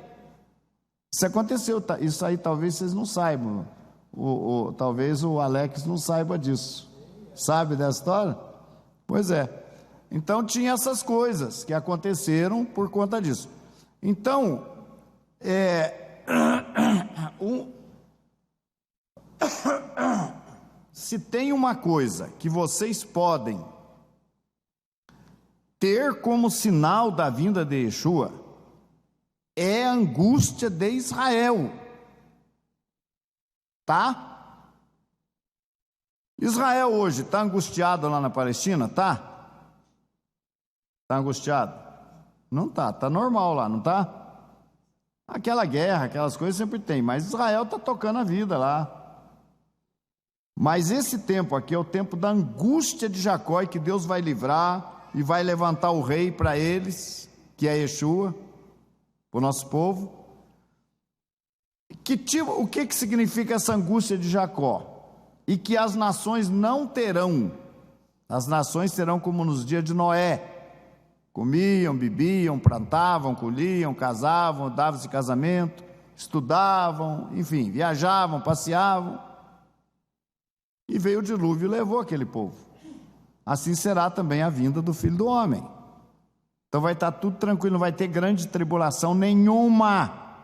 Isso aconteceu, isso aí talvez vocês não saibam, talvez o Alex não saiba disso. Sabe dessa história? Pois é. Então tinha essas coisas que aconteceram por conta disso. Então, se tem uma coisa que vocês podem ter como sinal da vinda de Yeshua, é a angústia de Israel, tá? Israel hoje está angustiado lá na Palestina, tá? Está angustiado? Não tá, tá normal lá, não tá? Aquela guerra, aquelas coisas sempre tem, mas Israel está tocando a vida lá. Mas esse tempo aqui é o tempo da angústia de Jacó, e que Deus vai livrar e vai levantar o rei para eles, que é Yeshua, para o nosso povo. O que significa essa angústia de Jacó? E que as nações não terão, as nações terão como nos dias de Noé, comiam, bebiam, plantavam, colhiam, casavam, davam-se casamento, estudavam, enfim, viajavam, passeavam. E veio o dilúvio e levou aquele povo. Assim será também a vinda do Filho do Homem. Então vai estar tudo tranquilo, não vai ter grande tribulação nenhuma.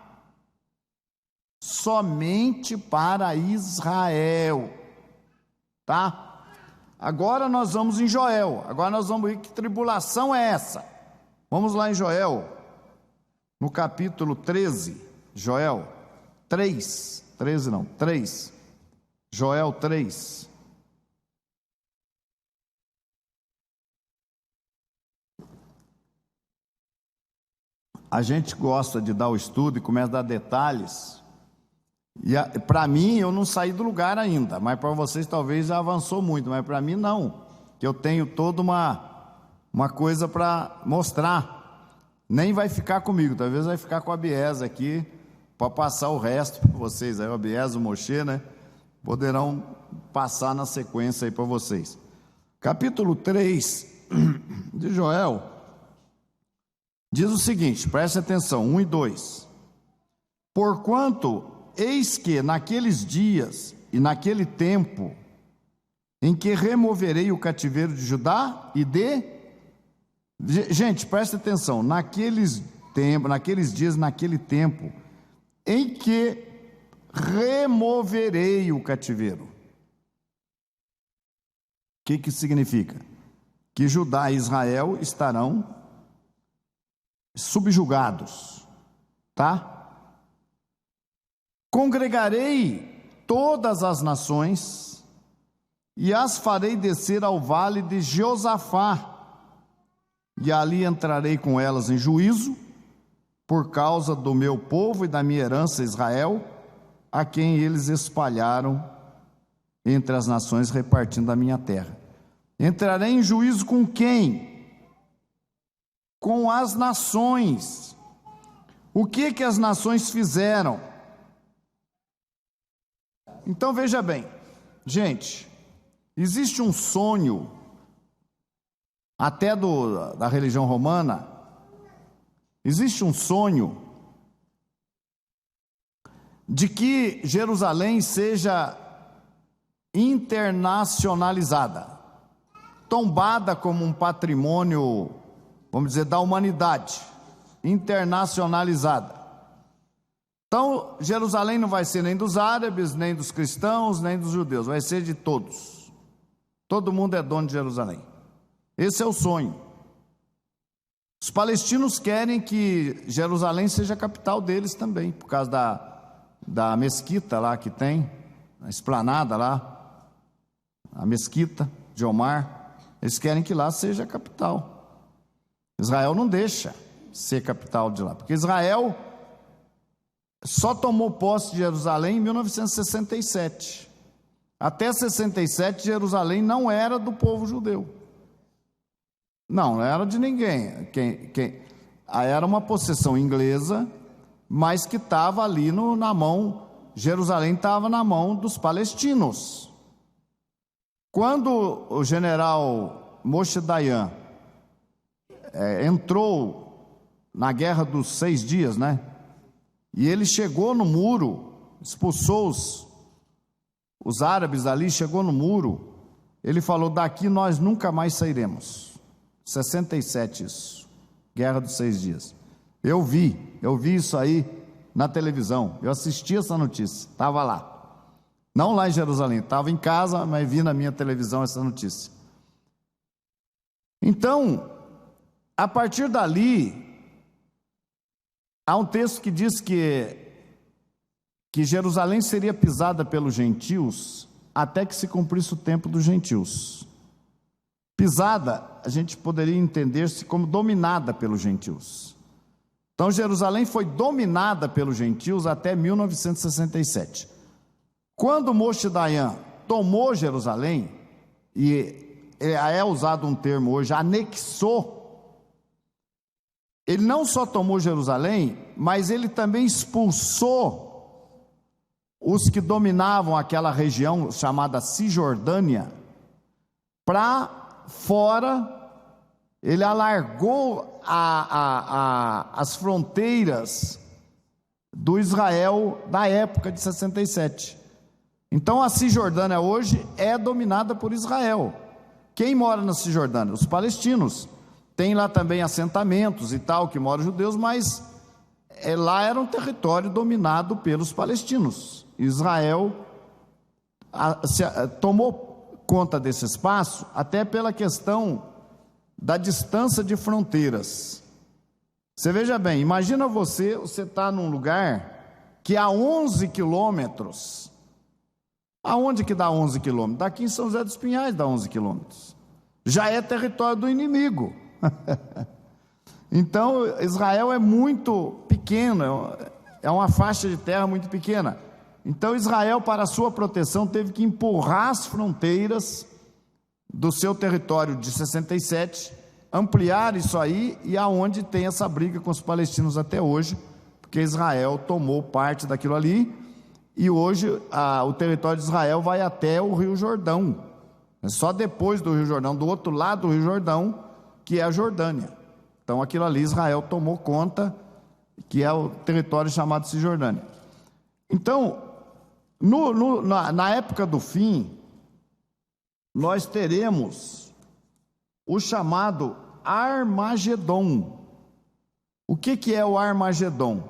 Somente para Israel. Tá? Agora nós vamos em Joel. Agora nós vamos ver que tribulação é essa. Vamos lá em Joel, no capítulo 13. Joel 3. 13 não, 3. Joel 3. A gente gosta de dar o estudo e começa a dar detalhes. E para mim, eu não saí do lugar ainda, mas para vocês talvez já avançou muito, mas para mim não, que eu tenho toda uma coisa para mostrar. Nem vai ficar comigo, talvez vai ficar com a Biesa aqui, para passar o resto para vocês, aí o Abiés, o Moshe, né? Poderão passar na sequência aí para vocês. Capítulo 3 de Joel diz o seguinte, preste atenção, 1 e 2. Porquanto, eis que naqueles dias e naquele tempo, em que removerei o cativeiro de Judá e Gente, preste atenção, naqueles dias, naquele tempo, em que removerei o cativeiro. O que significa? Que Judá e Israel estarão subjugados, tá? Congregarei todas as nações e as farei descer ao vale de Josafá, e ali entrarei com elas em juízo, por causa do meu povo e da minha herança Israel, a quem eles espalharam entre as nações, repartindo a minha terra. Entrarei em juízo com quem? Com as nações. O que as nações fizeram? Então veja bem, gente, existe um sonho, até da religião romana, existe um sonho de que Jerusalém seja internacionalizada, tombada como um patrimônio, vamos dizer, da humanidade, internacionalizada. Então, Jerusalém não vai ser nem dos árabes, nem dos cristãos, nem dos judeus, vai ser de todos. Todo mundo é dono de Jerusalém. Esse é o sonho. Os palestinos querem que Jerusalém seja a capital deles também, por causa da mesquita lá que tem, a esplanada lá, a mesquita de Omar. Eles querem que lá seja a capital. Israel não deixa ser capital de lá, porque Israel só tomou posse de Jerusalém em 1967. Até 67, Jerusalém não era do povo judeu. Não era de ninguém. Era uma possessão inglesa, mas que estava ali na mão, Jerusalém estava na mão dos palestinos. Quando o general Moshe Dayan entrou na Guerra dos 6 Dias, né? E ele chegou no muro, expulsou os árabes ali, chegou no muro, ele falou, daqui nós nunca mais sairemos. 67 isso, Guerra dos 6 Dias. Eu vi isso aí na televisão, eu assisti essa notícia, estava lá. Não lá em Jerusalém, estava em casa, mas vi na minha televisão essa notícia. Então, a partir dali, há um texto que diz que Jerusalém seria pisada pelos gentios até que se cumprisse o tempo dos gentios. Pisada, a gente poderia entender-se como dominada pelos gentios. Então, Jerusalém foi dominada pelos gentios até 1967. Quando Moshe Dayan tomou Jerusalém, e é usado um termo hoje, anexou, ele não só tomou Jerusalém, mas ele também expulsou os que dominavam aquela região chamada Cisjordânia para fora. Ele alargou as fronteiras do Israel da época de 67. Então a Cisjordânia hoje é dominada por Israel. Quem mora na Cisjordânia? Os palestinos. Tem lá também assentamentos e tal, que moram judeus, mas lá era um território dominado pelos palestinos. Israel tomou conta desse espaço, até pela questão da distância de fronteiras. Você veja bem, imagina você está num lugar que há 11 quilômetros. Aonde que dá 11 quilômetros? Daqui em São José dos Pinhais dá 11 quilômetros. Já é território do inimigo. Então, Israel é muito pequeno, é uma faixa de terra muito pequena. Então, Israel, para a sua proteção, teve que empurrar as fronteiras do seu território de 67, ampliar isso aí, e aonde tem essa briga com os palestinos até hoje, porque Israel tomou parte daquilo ali, e hoje o território de Israel vai até o Rio Jordão. É só depois do Rio Jordão, do outro lado do Rio Jordão, que é a Jordânia. Então aquilo ali Israel tomou conta, que é o território chamado Cisjordânia. Então, na época do fim, nós teremos o chamado Armagedon. O que é o Armagedon?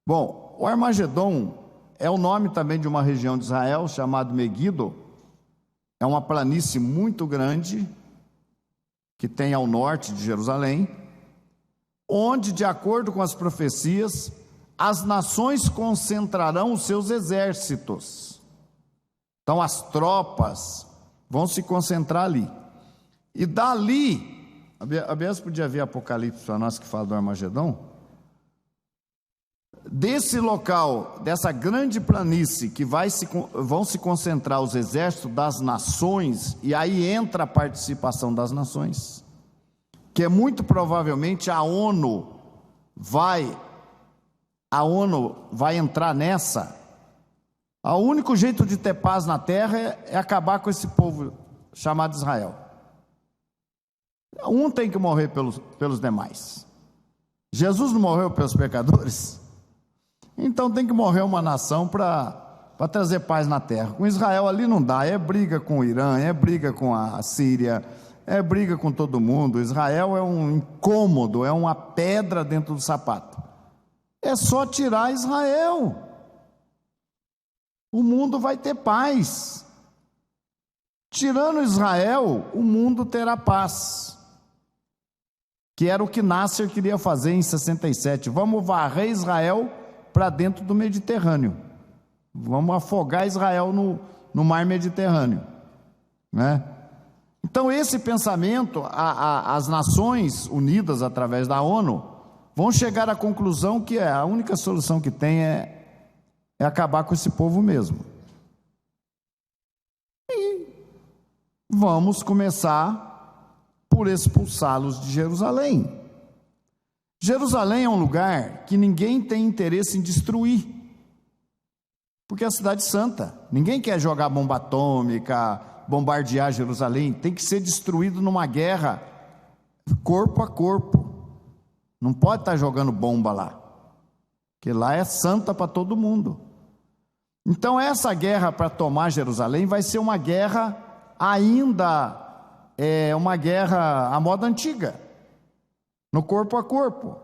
Bom, o Armagedon é o nome também de uma região de Israel chamada Meguido. É uma planície muito grande que tem ao norte de Jerusalém, onde, de acordo com as profecias, as nações concentrarão os seus exércitos. Então as tropas vão se concentrar ali. E dali, a Bias podia ver Apocalipse para nós que fala do Armagedon? Desse local, dessa grande planície que vão se concentrar os exércitos das nações, e aí entra a participação das nações, que é muito provavelmente a ONU vai entrar nessa. O único jeito de ter paz na terra é acabar com esse povo chamado Israel. Um tem que morrer pelos demais. Jesus não morreu pelos pecadores? Então tem que morrer uma nação para trazer paz na terra. Com Israel ali não dá, é briga com o Irã, é briga com a Síria, é briga com todo mundo. Israel é um incômodo, é uma pedra dentro do sapato. É só tirar Israel. O mundo vai ter paz. Tirando Israel, o mundo terá paz. Que era o que Nasser queria fazer em 67. Vamos varrer Israel para dentro do Mediterrâneo. Vamos afogar Israel no mar Mediterrâneo, né? Então esse pensamento, as Nações Unidas através da ONU vão chegar à conclusão que a única solução que tem é acabar com esse povo mesmo. E vamos começar por expulsá-los de Jerusalém. Jerusalém é um lugar que ninguém tem interesse em destruir, porque é a cidade santa. Ninguém quer jogar bomba atômica, bombardear Jerusalém. Tem que ser destruído numa guerra corpo a corpo. Não pode estar jogando bomba lá, porque lá é santa para todo mundo. Então essa guerra para tomar Jerusalém vai ser uma guerra uma guerra à moda antiga, no corpo a corpo.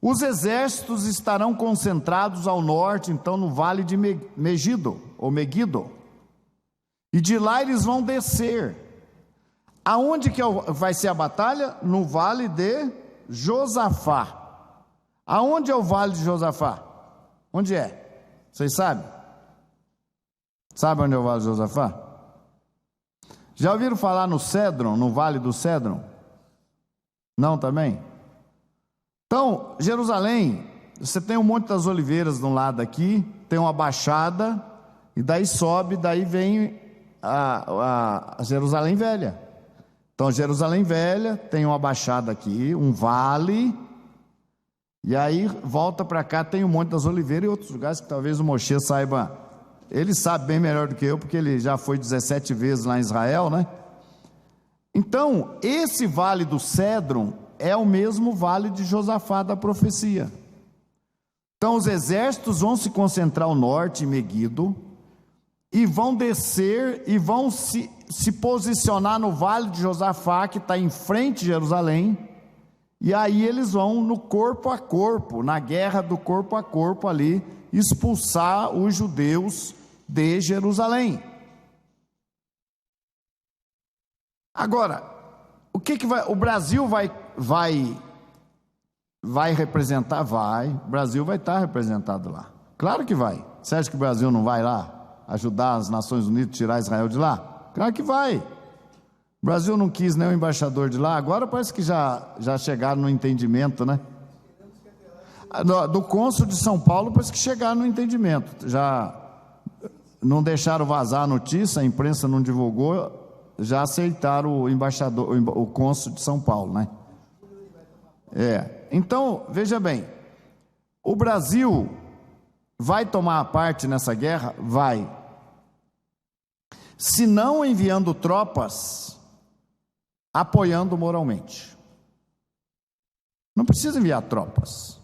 Os exércitos estarão concentrados ao norte, então no vale de Megido, ou Meguido, e de lá eles vão descer. Aonde que vai ser a batalha? No vale de Josafá. Aonde é o vale de Josafá? Onde é? Vocês sabem? Sabe onde é o vale de Josafá? Já ouviram falar no Cédron, no vale do Cédron? Não também? Então, Jerusalém, você tem um Monte das Oliveiras de um lado aqui, tem uma baixada, e daí sobe, daí vem a Jerusalém Velha. Então, Jerusalém Velha tem uma baixada aqui, um vale, e aí volta para cá, tem o Monte das Oliveiras e outros lugares que talvez o Moshe saiba. Ele sabe bem melhor do que eu, porque ele já foi 17 vezes lá em Israel, né? Então, esse vale do Cédron é o mesmo vale de Josafá da profecia. Então, os exércitos vão se concentrar ao norte, em Meguido, e vão descer e vão se posicionar no vale de Josafá, que está em frente de Jerusalém, e aí eles vão no corpo a corpo, na guerra do corpo a corpo ali, expulsar os judeus de Jerusalém. Agora, o que vai? O Brasil vai representar? Vai. O Brasil vai estar representado lá. Claro que vai. Você acha que o Brasil não vai lá ajudar as Nações Unidas a tirar Israel de lá? Claro que vai. O Brasil não quis nem o embaixador de lá. Agora parece que já chegaram no entendimento, né? Do cônsul de São Paulo parece que chegaram no entendimento. Já não deixaram vazar a notícia, a imprensa não divulgou. Já aceitaram o embaixador, o cônsul de São Paulo, né? Então, veja bem, O Brasil vai tomar parte nessa guerra? Vai. Se não enviando tropas, apoiando moralmente. Não precisa enviar tropas.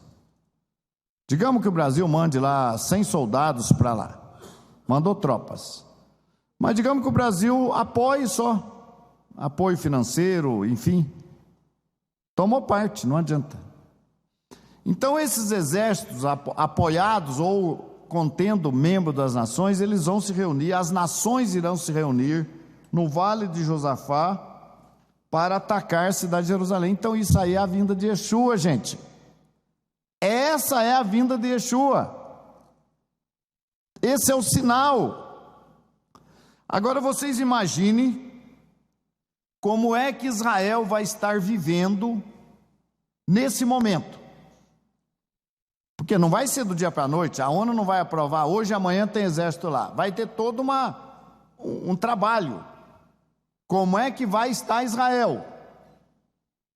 Digamos que o Brasil mande lá 100 soldados para lá. Mandou tropas. Mas digamos que o Brasil apoie só. Apoio financeiro, enfim. Tomou parte, não adianta. Então esses exércitos apoiados ou contendo membro das nações, eles vão se reunir, as nações irão se reunir no Vale de Josafá para atacar a cidade de Jerusalém. Então isso aí é a vinda de Yeshua, gente. Essa é a vinda de Yeshua. Esse é o sinal. Agora vocês imaginem como é que Israel vai estar vivendo nesse momento. Porque não vai ser do dia para a noite, a ONU não vai aprovar, hoje e amanhã tem exército lá. Vai ter todo um trabalho. Como é que vai estar Israel?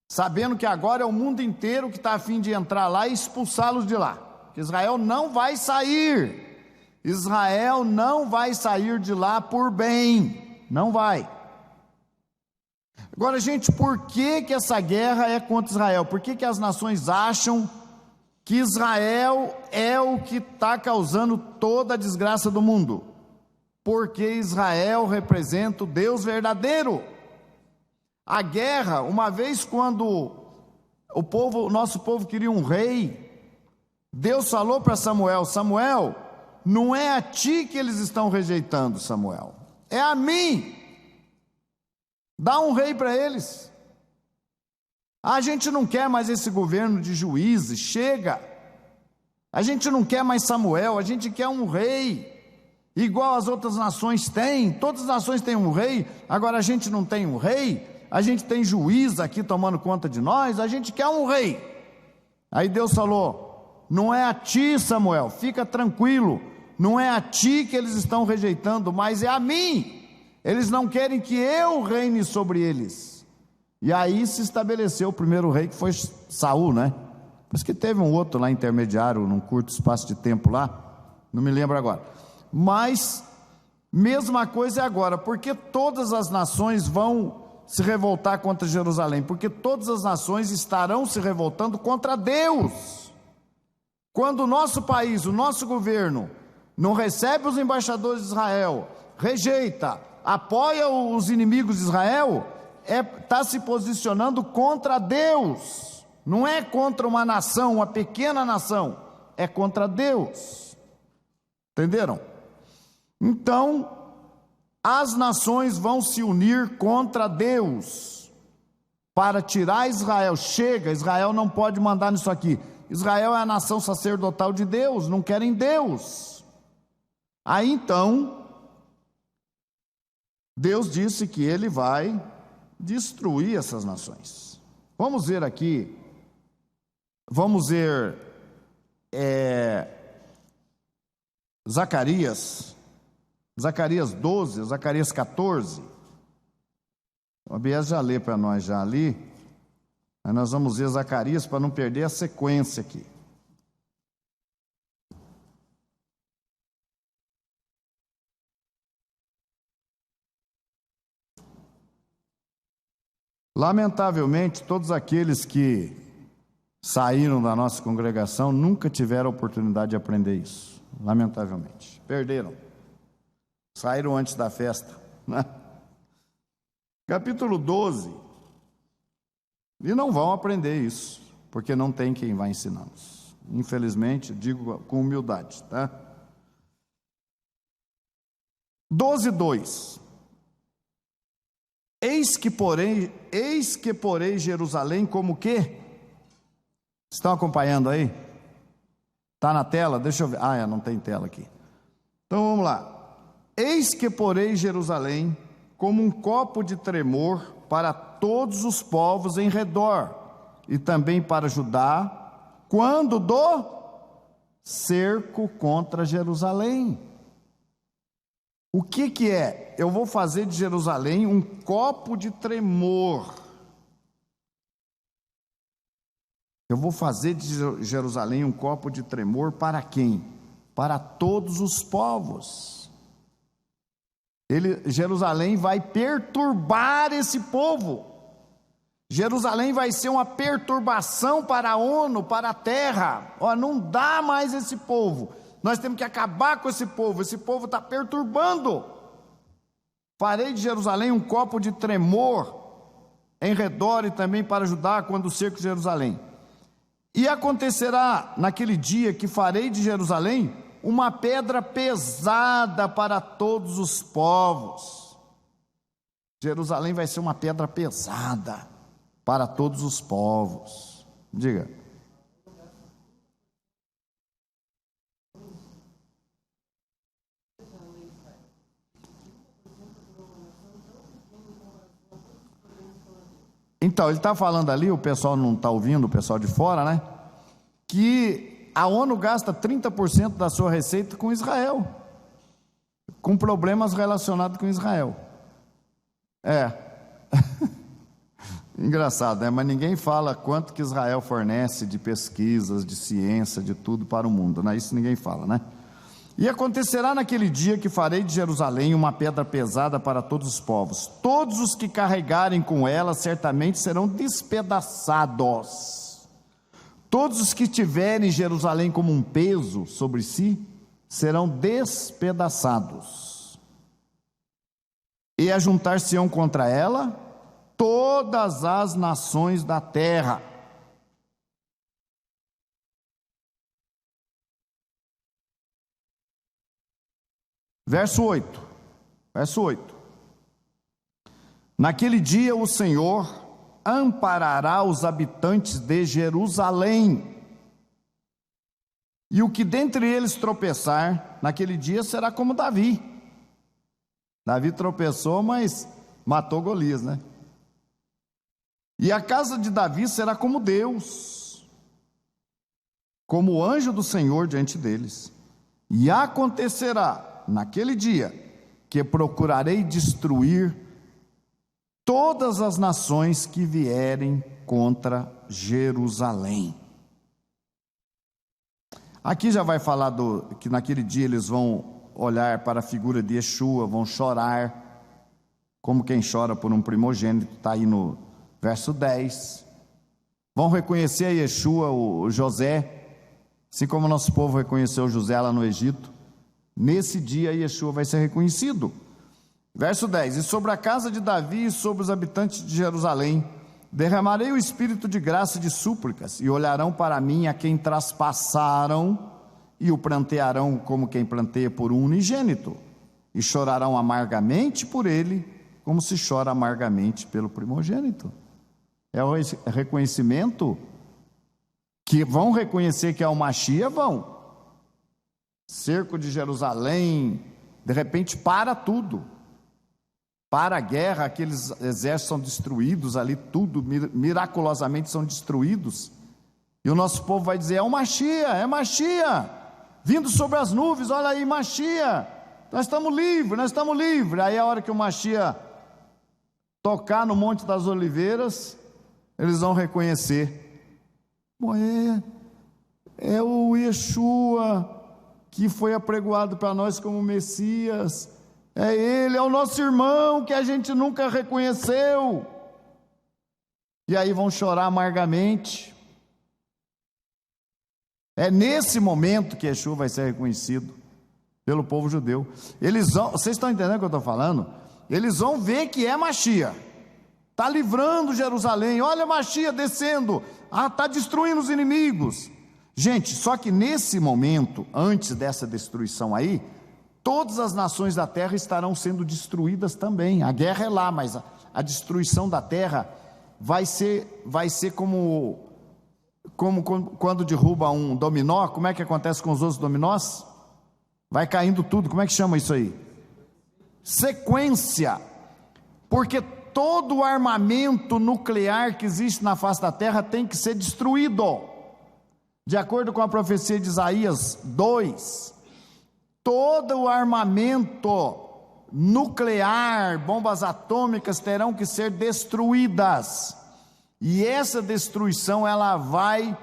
Sabendo que agora é o mundo inteiro que está a fim de entrar lá e expulsá-los de lá. Que Israel não vai sair. Israel não vai sair de lá por bem. Não vai. Agora, gente, por que essa guerra é contra Israel? Por que as nações acham que Israel é o que está causando toda a desgraça do mundo? Porque Israel representa o Deus verdadeiro. A guerra, uma vez quando o nosso povo queria um rei, Deus falou para Samuel: Samuel, não é a ti que eles estão rejeitando, Samuel, é a mim. Dá um rei para eles. A gente não quer mais esse governo de juízes, chega. A gente não quer mais Samuel, a gente quer um rei, igual as outras nações têm. Todas as nações têm um rei, agora a gente não tem um rei, a gente tem juiz aqui tomando conta de nós, a gente quer um rei. Aí Deus falou: não é a ti, Samuel, fica tranquilo, não é a ti que eles estão rejeitando, mas é a mim. Eles não querem que eu reine sobre eles. E aí se estabeleceu o primeiro rei, que foi Saul, né? Mas que teve um outro lá intermediário, num curto espaço de tempo lá, não me lembro agora. Mas, mesma coisa é agora, porque todas as nações vão se revoltar contra Jerusalém, porque todas as nações estarão se revoltando contra Deus. Quando o nosso país, o nosso governo, não recebe os embaixadores de Israel, rejeita, apoia os inimigos de Israel, está se posicionando contra Deus. Não é contra uma nação, uma pequena nação, é contra Deus. Entenderam? Então, as nações vão se unir contra Deus para tirar Israel. Chega, Israel não pode mandar nisso aqui. Israel é a nação sacerdotal de Deus, não querem Deus. Aí então, Deus disse que Ele vai destruir essas nações. Vamos ver aqui, vamos ver Zacarias 12, Zacarias 14. O Abias já lê para nós já ali, aí nós vamos ver Zacarias para não perder a sequência aqui. Lamentavelmente, todos aqueles que saíram da nossa congregação nunca tiveram a oportunidade de aprender isso. Lamentavelmente, perderam. Saíram antes da festa, né? Capítulo 12. E não vão aprender isso, porque não tem quem vai ensiná-los. Infelizmente, digo com humildade, tá? 12:2. Eis que porei Jerusalém como quê? Estão acompanhando aí? Está na tela? Deixa eu ver. Não tem tela aqui. Então vamos lá. Eis que porei Jerusalém como um copo de tremor para todos os povos em redor, e também para Judá, quando do cerco contra Jerusalém. O que é? Eu vou fazer de Jerusalém um copo de tremor. Eu vou fazer de Jerusalém um copo de tremor para quem? Para todos os povos. Jerusalém vai perturbar esse povo. Jerusalém vai ser uma perturbação para a ONU, para a terra. Não dá mais esse povo. Nós temos que acabar com esse povo está perturbando. Farei de Jerusalém um copo de tremor em redor e também para Judá quando cerco de Jerusalém. E acontecerá naquele dia que farei de Jerusalém uma pedra pesada para todos os povos. Jerusalém vai ser uma pedra pesada para todos os povos. Diga. Então, ele está falando ali, o pessoal não está ouvindo, o pessoal de fora, né? Que a ONU gasta 30% da sua receita com Israel, com problemas relacionados com Israel. Engraçado, né? Mas ninguém fala quanto que Israel fornece de pesquisas, de ciência, de tudo para o mundo, né? Isso ninguém fala, né? E acontecerá naquele dia que farei de Jerusalém uma pedra pesada para todos os povos. Todos os que carregarem com ela certamente serão despedaçados. Todos os que tiverem Jerusalém como um peso sobre si serão despedaçados. E ajuntar-se-ão contra ela todas as nações da terra. Verso 8. Naquele dia o Senhor amparará os habitantes de Jerusalém, e o que dentre eles tropeçar, naquele dia será como Davi. Davi tropeçou, mas matou Golias, né? E a casa de Davi será como Deus, como o anjo do Senhor diante deles. E acontecerá naquele dia que procurarei destruir todas as nações que vierem contra Jerusalém. Aqui já vai falar que naquele dia eles vão olhar para a figura de Yeshua, vão chorar, como quem chora por um primogênito, está aí no verso 10. Vão reconhecer a Yeshua, o José, assim como o nosso povo reconheceu José lá no Egito. Nesse dia Yeshua vai ser reconhecido. Verso 10: E sobre a casa de Davi e sobre os habitantes de Jerusalém derramarei o espírito de graça e de súplicas, e olharão para mim a quem traspassaram, e o prantearão como quem planteia por um unigênito, e chorarão amargamente por ele, como se chora amargamente pelo primogênito. É o reconhecimento que vão reconhecer que é o Mashiach, vão. Cerco de Jerusalém, de repente para tudo, para a guerra, aqueles exércitos são destruídos ali, tudo miraculosamente são destruídos, e o nosso povo vai dizer: é o Mashiach, vindo sobre as nuvens, olha aí, Mashiach, nós estamos livres, aí a hora que o Mashiach tocar no Monte das Oliveiras, eles vão reconhecer: é o Yeshua, que foi apregoado para nós como Messias, é ele, é o nosso irmão que a gente nunca reconheceu. E aí vão chorar amargamente. É nesse momento que Yeshua vai ser reconhecido pelo povo judeu. Vocês estão entendendo o que eu estou falando? Eles vão ver que é Mashiach, está livrando Jerusalém, olha Mashiach descendo, está destruindo os inimigos. Gente, só que nesse momento, antes dessa destruição aí, todas as nações da terra estarão sendo destruídas também. A guerra é lá, mas a destruição da terra vai ser como quando derruba um dominó. Como é que acontece com os outros dominós? Vai caindo tudo. Como é que chama isso aí? Sequência. Porque todo o armamento nuclear que existe na face da terra tem que ser destruído. De acordo com a profecia de Isaías 2, todo o armamento nuclear, bombas atômicas terão que ser destruídas. E essa destruição, ela vai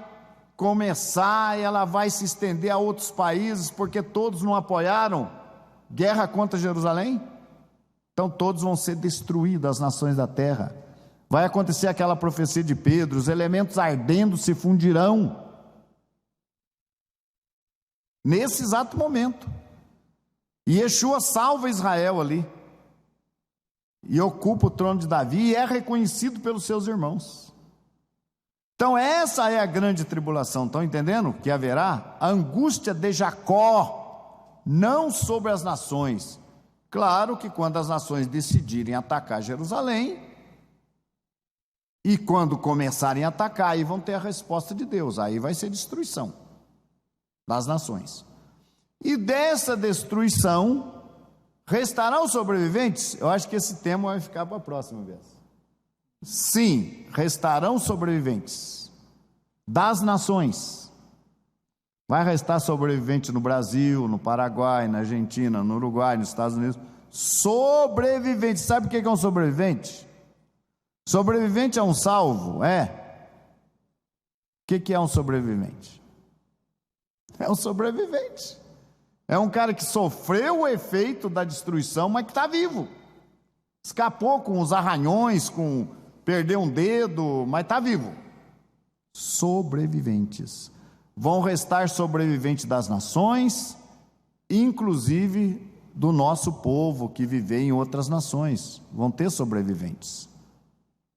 começar, ela vai se estender a outros países, porque todos não apoiaram guerra contra Jerusalém. Então todos vão ser destruídos, as nações da terra. Vai acontecer aquela profecia de Pedro: os elementos ardendo se fundirão. Nesse exato momento. E Yeshua salva Israel ali. E ocupa o trono de Davi e é reconhecido pelos seus irmãos. Então essa é a grande tribulação. Estão entendendo? Que haverá a angústia de Jacó, não sobre as nações. Claro que quando as nações decidirem atacar Jerusalém, e quando começarem a atacar, aí vão ter a resposta de Deus, aí vai ser destruição das nações. E dessa destruição, restarão sobreviventes? Eu acho que esse tema vai ficar para a próxima vez. Sim, restarão sobreviventes das nações. Vai restar sobrevivente no Brasil, no Paraguai, na Argentina, no Uruguai, nos Estados Unidos. Sobrevivente. Sabe o que é um sobrevivente? Sobrevivente é um salvo? É. O que é um sobrevivente? É um sobrevivente. É um cara que sofreu o efeito da destruição, mas que está vivo. Escapou com os arranhões, perdeu um dedo, mas está vivo. Sobreviventes. Vão restar sobreviventes das nações, inclusive do nosso povo que vive em outras nações. Vão ter sobreviventes.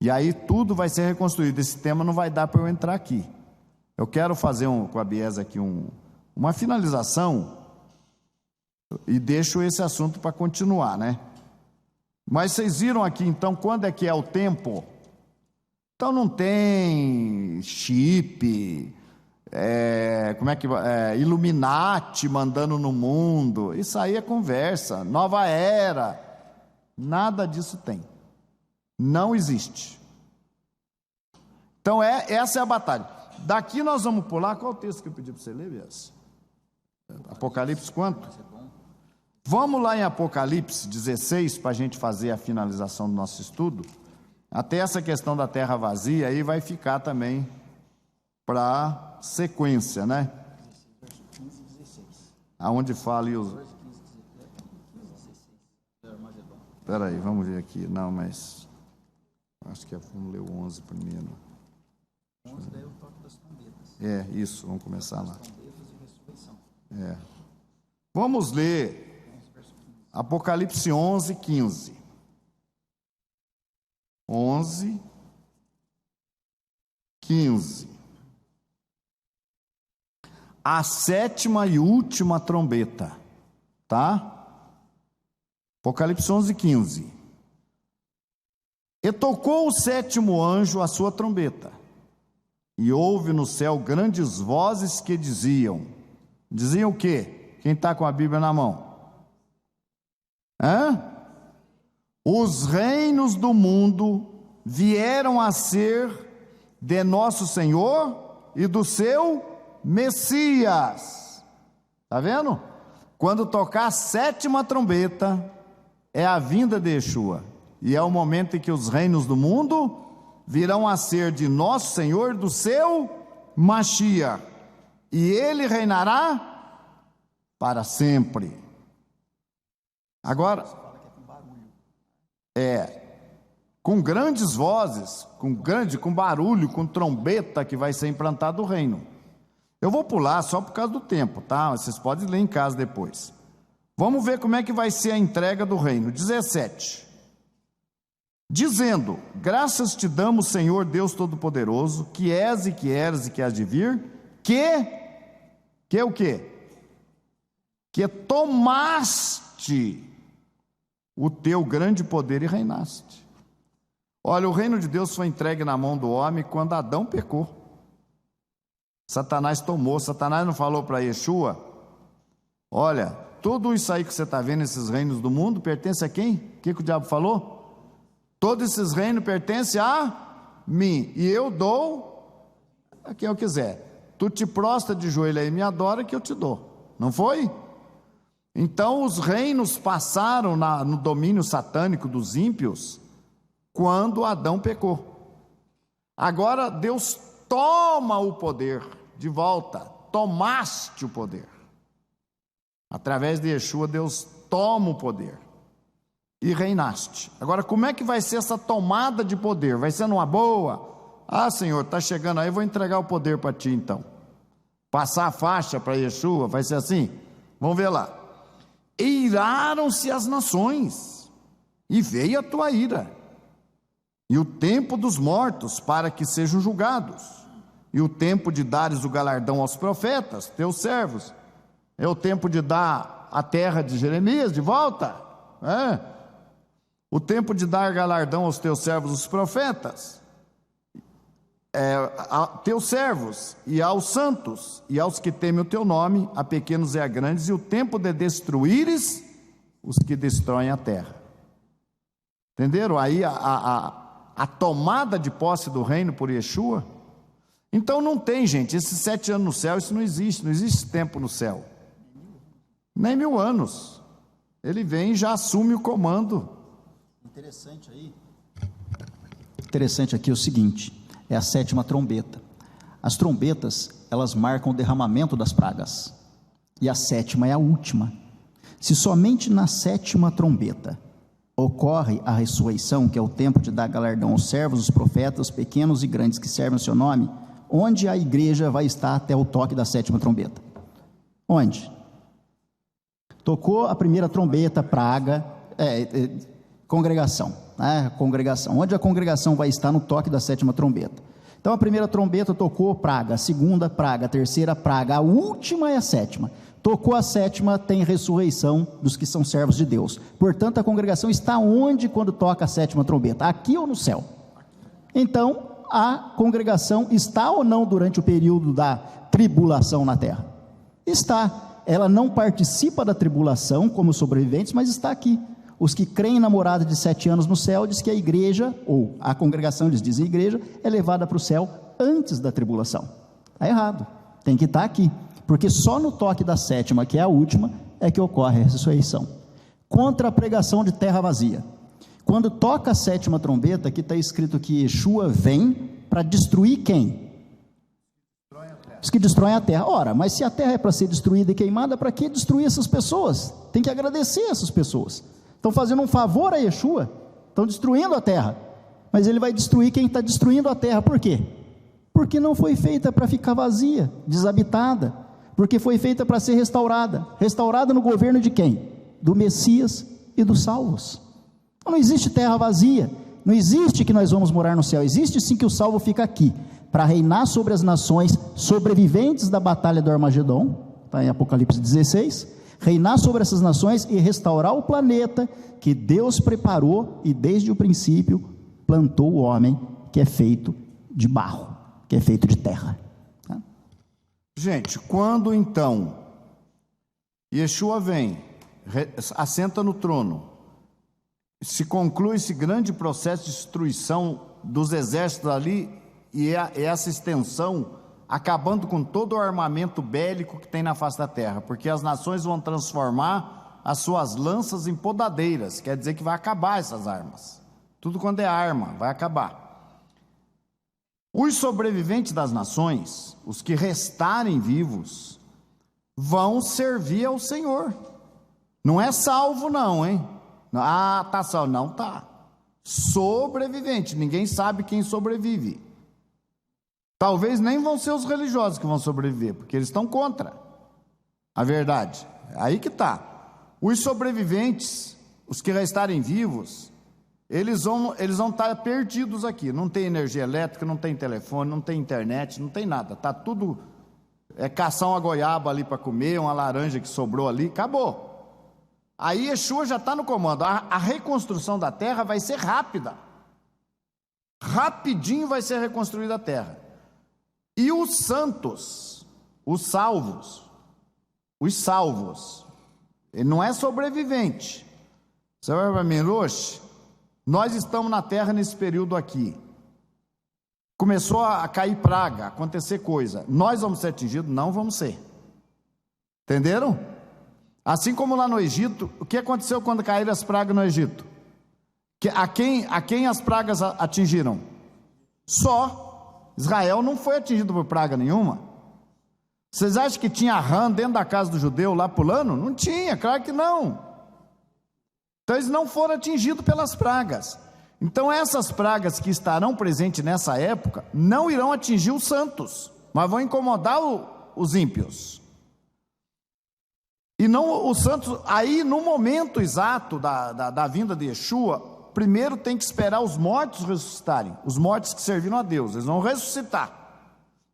E aí tudo vai ser reconstruído. Esse tema não vai dar para eu entrar aqui. Eu quero fazer com a Biesa aqui uma finalização e deixo esse assunto para continuar, né? Mas vocês viram aqui, então, quando é que é o tempo? Então não tem chip, Illuminati mandando no mundo. Isso aí é conversa, nova era. Nada disso tem. Não existe. Então essa é a batalha. Daqui nós vamos pular. Qual o texto que eu pedi para você ler, Bias? Apocalipse quanto? Vamos lá em Apocalipse 16 para a gente fazer a finalização do nosso estudo. Até essa questão da terra vazia aí vai ficar também para sequência, né? Aonde fala e os... Espera aí, vamos ver aqui. Não, mas acho que vamos ler o 11 primeiro. 11 daí é o toque das trombetas. É, isso, vamos começar lá. Vamos ler Apocalipse 11, 15. 11, 15. A sétima e última trombeta, tá? Apocalipse 11, 15. E tocou o sétimo anjo a sua trombeta, e houve no céu grandes vozes que diziam o quê? Quem está com a Bíblia na mão? Os reinos do mundo vieram a ser de nosso Senhor e do seu Messias. Está vendo? Quando tocar a sétima trombeta, é a vinda de Yeshua. E é o momento em que os reinos do mundo virão a ser de nosso Senhor e do seu Mashiach. E ele reinará para sempre. Agora, com grandes vozes, com barulho, com trombeta que vai ser implantado o reino. Eu vou pular só por causa do tempo, tá? Vocês podem ler em casa depois. Vamos ver como é que vai ser a entrega do reino. 17. Dizendo: graças te damos, Senhor Deus Todo-Poderoso, que és e que eras e que has de vir, que o quê? Que tomaste o teu grande poder e reinaste. Olha, o reino de Deus foi entregue na mão do homem quando Adão pecou. Satanás tomou. Satanás não falou para Yeshua: olha, tudo isso aí que você está vendo, esses reinos do mundo, pertence a quem? O que o diabo falou? Todos esses reinos pertencem a mim, e eu dou a quem eu quiser. Tu te prostra de joelho aí e me adora, que eu te dou. Não foi? Então os reinos passaram no domínio satânico dos ímpios quando Adão pecou. Agora Deus toma o poder de volta, tomaste o poder. Através de Yeshua, Deus toma o poder e reinaste. Agora, como é que vai ser essa tomada de poder? Vai ser numa boa? Ah, Senhor, está chegando aí, vou entregar o poder para ti então. Passar a faixa para Yeshua, vai ser assim? Vamos ver lá. Iraram-se as nações, e veio a tua ira, e o tempo dos mortos para que sejam julgados, e o tempo de dares o galardão aos profetas, teus servos. É o tempo de dar a terra de Jeremias de volta, o tempo de dar galardão aos teus servos, os profetas, a teus servos e aos santos e aos que temem o teu nome, a pequenos e a grandes, e o tempo de destruíres os que destroem a terra. Entenderam? Aí a tomada de posse do reino por Yeshua. Então não tem, gente, esses 7 anos no céu, isso não existe tempo no céu, nem 1000 anos. Ele vem e já assume o comando. Interessante aqui é o seguinte, é a 7ª trombeta. As trombetas, elas marcam o derramamento das pragas, e a 7ª é a última. Se somente na 7ª trombeta ocorre a ressurreição, que é o tempo de dar galardão aos servos, os profetas, pequenos e grandes que servem o seu nome, onde a igreja vai estar até o toque da 7ª trombeta? Onde? Tocou a primeira trombeta, praga, congregação, né? Congregação. Onde a congregação vai estar no toque da 7ª trombeta? Então a primeira trombeta tocou praga, a segunda praga, a terceira praga, a última é a 7ª. Tocou a 7ª, tem ressurreição dos que são servos de Deus. Portanto, a congregação está onde quando toca a 7ª trombeta? Aqui ou no céu? Então, a congregação está ou não durante o período da tribulação na terra? Está. Ela não participa da tribulação como sobreviventes, mas está aqui. Os que creem na morada de 7 anos no céu, diz que a igreja, ou a congregação, eles dizem igreja, é levada para o céu antes da tribulação. Está errado, tem que estar aqui, porque só no toque da 7ª, que é a última, é que ocorre a ressurreição. Contra a pregação de terra vazia. Quando toca a 7ª trombeta, aqui está escrito que Yeshua vem para destruir quem? Os que destroem a terra. Ora, mas se a terra é para ser destruída e queimada, para que destruir essas pessoas? Tem que agradecer essas pessoas. Estão fazendo um favor a Yeshua, estão destruindo a terra, mas ele vai destruir quem está destruindo a terra. Por quê? Porque não foi feita para ficar vazia, desabitada, porque foi feita para ser restaurada no governo de quem? Do Messias e dos salvos. Não existe terra vazia, não existe que nós vamos morar no céu, existe sim que o salvo fica aqui, para reinar sobre as nações sobreviventes da batalha do Armagedon, está em Apocalipse 16, reinar sobre essas nações e restaurar o planeta que Deus preparou e desde o princípio plantou o homem, que é feito de barro, que é feito de terra. Gente, quando então Yeshua vem, assenta no trono, se conclui esse grande processo de destruição dos exércitos ali, e essa extensão acabando com todo o armamento bélico que tem na face da terra, porque as nações vão transformar as suas lanças em podadeiras, quer dizer que vai acabar essas armas, tudo quando é arma, vai acabar. Os sobreviventes das nações, os que restarem vivos, vão servir ao Senhor, não é salvo não, hein? Ah, tá salvo, não tá, sobrevivente, ninguém sabe quem sobrevive. Talvez nem vão ser os religiosos que vão sobreviver, porque eles estão contra a verdade. Aí que está. Os sobreviventes, os que restarem vivos, eles vão estar perdidos aqui. Não tem energia elétrica, não tem telefone, não tem internet, não tem nada. Está tudo, caçar uma goiaba ali para comer, uma laranja que sobrou ali, acabou. Aí Yeshua já está no comando. A reconstrução da terra vai ser rápida. Rapidinho vai ser reconstruída a terra. E os santos, os salvos, ele não é sobrevivente. Você vai para mim, Roche, nós estamos na terra nesse período aqui. Começou a cair praga, acontecer coisa. Nós vamos ser atingidos? Não vamos ser. Entenderam? Assim como lá no Egito, o que aconteceu quando caíram as pragas no Egito? A quem as pragas atingiram? Só Israel não foi atingido por praga nenhuma. Vocês acham que tinha rã dentro da casa do judeu lá pulando? Não tinha, claro que não. Então eles não foram atingidos pelas pragas. Então essas pragas que estarão presentes nessa época não irão atingir os santos, mas vão incomodar os ímpios. E não os santos, aí no momento exato da vinda de Yeshua, primeiro tem que esperar os mortos ressuscitarem, os mortos que serviram a Deus, eles vão ressuscitar,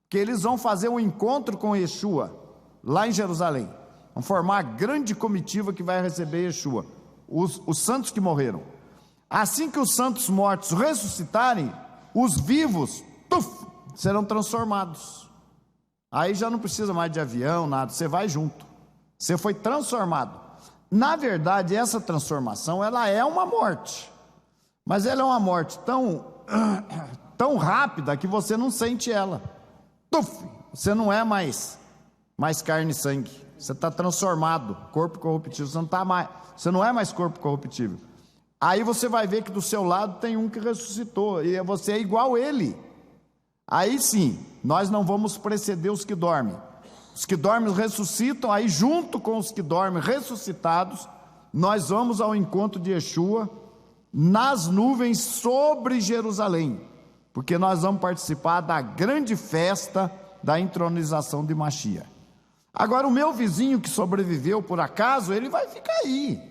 porque eles vão fazer um encontro com Yeshua, lá em Jerusalém, vão formar a grande comitiva que vai receber Yeshua, os santos que morreram. Assim que os santos mortos ressuscitarem, os vivos, serão transformados, aí já não precisa mais de avião, nada, você vai junto, você foi transformado. Na verdade, essa transformação, ela é uma morte, mas ela é uma morte tão rápida que você não sente ela. Você não é mais carne e sangue, você está transformado, corpo corruptível, você não é mais corpo corruptível. Aí você vai ver que do seu lado tem um que ressuscitou, e você é igual ele. Aí sim, nós não vamos preceder os que dormem. Os que dormem ressuscitam, aí junto com os que dormem ressuscitados, nós vamos ao encontro de Yeshua, nas nuvens sobre Jerusalém, porque nós vamos participar da grande festa da entronização de Mashiach. Agora o meu vizinho que sobreviveu por acaso, ele vai ficar aí,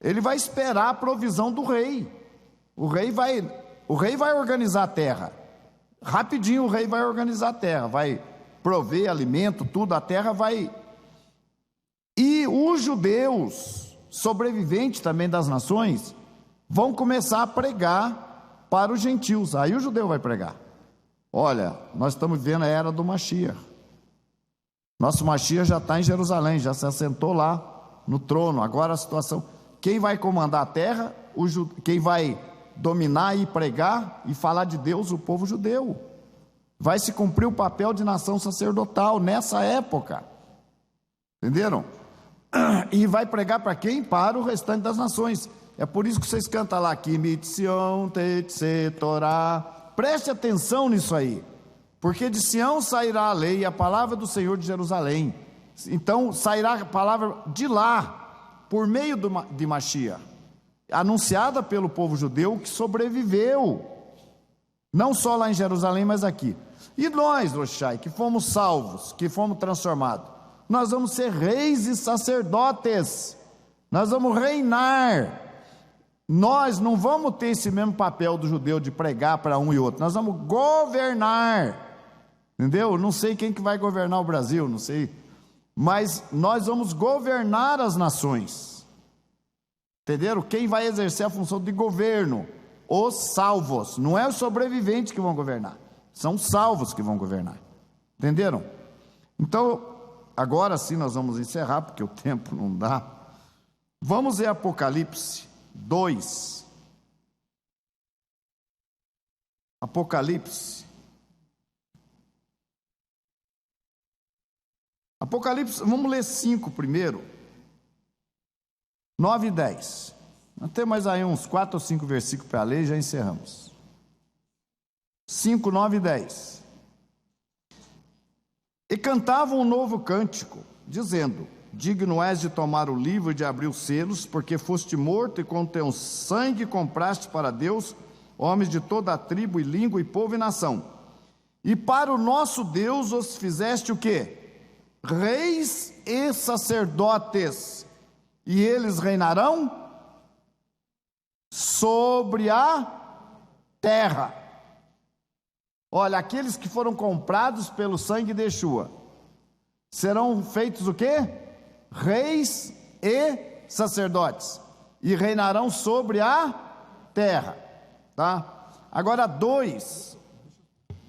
ele vai esperar a provisão do rei. O rei vai organizar a terra, rapidinho o rei vai organizar a terra, vai prover alimento, tudo, a terra vai. E os judeus, sobreviventes também das nações, vão começar a pregar para os gentios. Aí o judeu vai pregar: olha, nós estamos vivendo a era do Mashiach, nosso Mashiach já está em Jerusalém, já se assentou lá no trono. Agora a situação, quem vai comandar a terra, quem vai dominar e pregar e falar de Deus, o povo judeu. Vai se cumprir o papel de nação sacerdotal nessa época, entenderam? E vai pregar para quem? Para o restante das nações. É por isso que vocês cantam lá, Kimitzion Tetse Torá. Preste atenção nisso aí, porque de Sião sairá a lei e a palavra do Senhor de Jerusalém. Então sairá a palavra de lá, por meio de Mashiach, anunciada pelo povo judeu que sobreviveu, não só lá em Jerusalém, mas aqui. E nós, Roshai, que fomos salvos, que fomos transformados, nós vamos ser reis e sacerdotes, nós vamos reinar. Nós não vamos ter esse mesmo papel do judeu de pregar para um e outro, nós vamos governar, entendeu? Não sei quem que vai governar o Brasil, não sei, mas nós vamos governar as nações, entenderam? Quem vai exercer a função de governo? Os salvos, não é os sobreviventes que vão governar, são os salvos que vão governar, entenderam? Então, agora sim nós vamos encerrar, porque o tempo não dá. Vamos ver Apocalipse 2. Apocalipse, vamos ler 5 primeiro, 9 e 10. Nós temos mais aí uns 4 ou 5 versículos para ler e já encerramos. 5, 9 e 10. E cantavam um novo cântico, dizendo: digno és de tomar o livro e de abrir os selos, porque foste morto e com teu sangue compraste para Deus homens de toda a tribo e língua e povo e nação. E para o nosso Deus os fizeste o quê? Reis e sacerdotes, e eles reinarão sobre a terra. Olha, aqueles que foram comprados pelo sangue de Yeshua serão feitos o quê? Reis e sacerdotes, e reinarão sobre a terra, tá? Agora 2.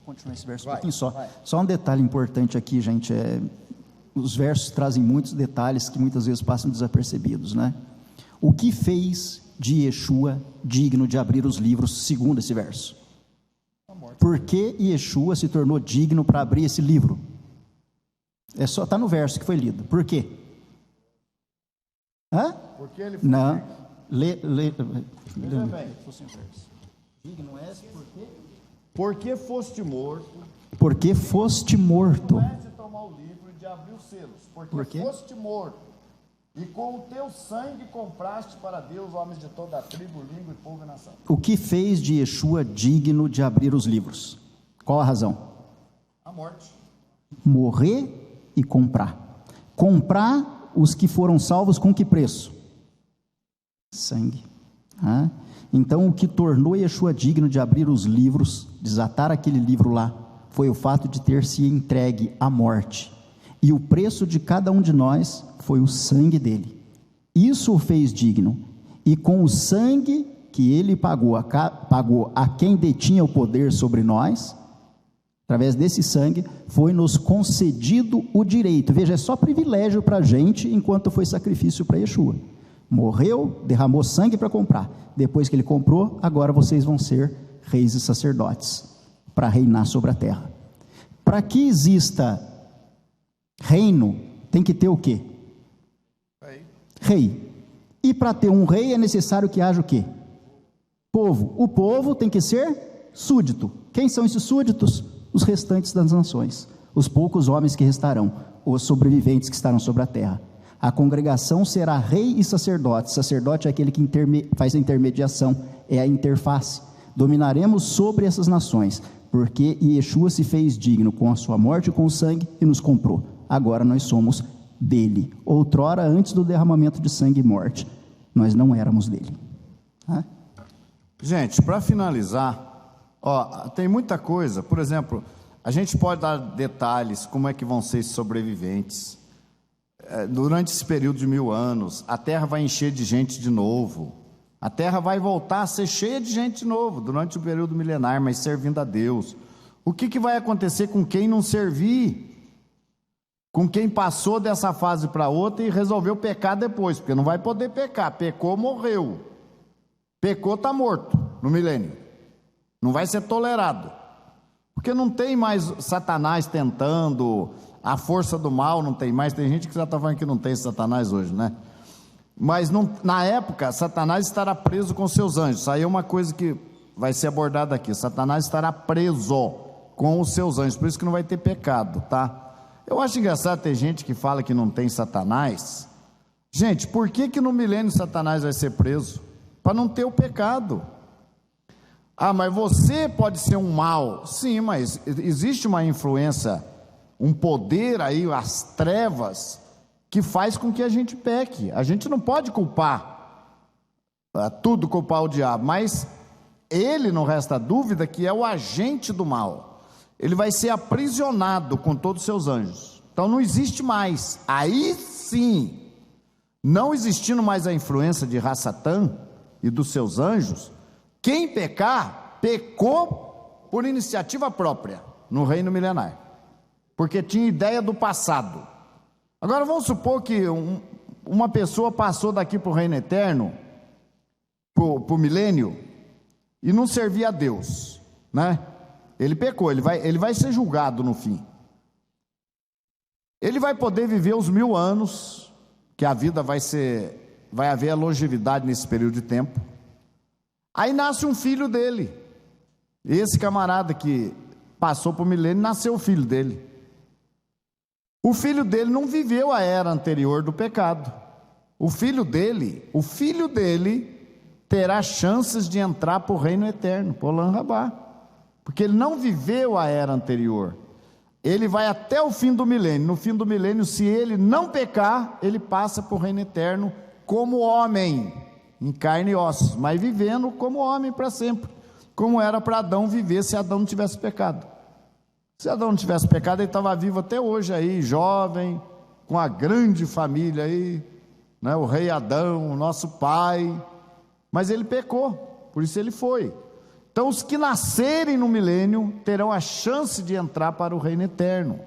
Continuar esse verso um pouquinho só. Só um detalhe importante aqui, gente, os versos trazem muitos detalhes que muitas vezes passam desapercebidos, né? O que fez de Yeshua digno de abrir os livros, segundo esse verso? Por que Yeshua se tornou digno para abrir esse livro? É só, está no verso que foi lido. Por quê? Hã? Porque ele foi não, lê. Veja bem. Digno és por quê? porque foste morto, porque foste morto. não és de tomar o livro e de abrir os selos, Por porque quê? foste morto, e com o teu sangue compraste para Deus homens de toda a tribo, língua e povo e nação. O que fez de Yeshua digno de abrir os livros? Qual a razão? A morte. Morrer e comprar. Comprar os que foram salvos com que preço? Sangue. Então, o que tornou Yeshua digno de abrir os livros, desatar aquele livro lá, foi o fato de ter se entregue à morte. E o preço de cada um de nós foi o sangue dele. Isso o fez digno. E com o sangue que ele pagou a quem detinha o poder sobre nós, através desse sangue, foi nos concedido o direito. Veja, é só privilégio para a gente, enquanto foi sacrifício para Yeshua. Morreu, derramou sangue para comprar. Depois que ele comprou, agora vocês vão ser reis e sacerdotes, para reinar sobre a terra. Para que exista reino, tem que ter o quê? Rei. E para ter um rei é necessário que haja o quê? Povo. O povo tem que ser súdito. Quem são esses súditos? Os restantes das nações, os poucos homens que restarão, os sobreviventes que estarão sobre a terra. A congregação será rei e sacerdote. Sacerdote é aquele que faz a intermediação, é a interface. Dominaremos sobre essas nações, porque Yeshua se fez digno com a sua morte e com o sangue e nos comprou. Agora nós somos dele. Outrora, antes do derramamento de sangue e morte, nós não éramos dele. Gente, para finalizar, tem muita coisa. Por exemplo, a gente pode dar detalhes como é que vão ser esses sobreviventes. Durante esse período de 1000 anos, a terra vai encher de gente de novo. A terra vai voltar a ser cheia de gente de novo, durante o período milenar, mas servindo a Deus. O que vai acontecer com quem não servir? Com quem passou dessa fase para outra e resolveu pecar depois, porque não vai poder pecar. Pecou, morreu. Pecou, está morto no milênio. Não vai ser tolerado. Porque não tem mais Satanás tentando, a força do mal não tem mais. Tem gente que já está falando que não tem Satanás hoje, né? Mas na época, Satanás estará preso com seus anjos. Isso aí é uma coisa que vai ser abordada aqui. Satanás estará preso com os seus anjos, por isso que não vai ter pecado, tá? Eu acho engraçado ter gente que fala que não tem Satanás. Gente, por que no milênio Satanás vai ser preso? Para não ter o pecado. Mas você pode ser um mal. Sim, mas existe uma influência, um poder aí, as trevas, que faz com que a gente peque. A gente não pode culpar, culpar o diabo, mas ele, não resta dúvida, que é o agente do mal. Ele vai ser aprisionado com todos os seus anjos. Então não existe mais. Aí sim, não existindo mais a influência de Ra-Satã e dos seus anjos, quem pecar, pecou por iniciativa própria no reino milenar, porque tinha ideia do passado. Agora vamos supor que uma pessoa passou daqui para o reino eterno, para o milênio, e não servia a Deus, né? Ele pecou, ele vai ser julgado no fim. Ele vai poder viver os 1000 anos, que a vida vai haver a longevidade nesse período de tempo. Aí nasce um filho dele. Esse camarada que passou por milênio, nasceu o filho dele. O filho dele não viveu a era anterior do pecado. O filho dele terá chances de entrar para o reino eterno, para o Olam Rabá, porque ele não viveu a era anterior. Ele vai até o fim do milênio. No fim do milênio, se ele não pecar, ele passa para o reino eterno como homem, em carne e ossos, mas vivendo como homem para sempre, como era para Adão viver se Adão não tivesse pecado. Se Adão não tivesse pecado, ele estava vivo até hoje aí, jovem, com a grande família aí, né? O rei Adão, o nosso pai, mas ele pecou, por isso ele foi. Então os que nascerem no milênio terão a chance de entrar para o reino eterno.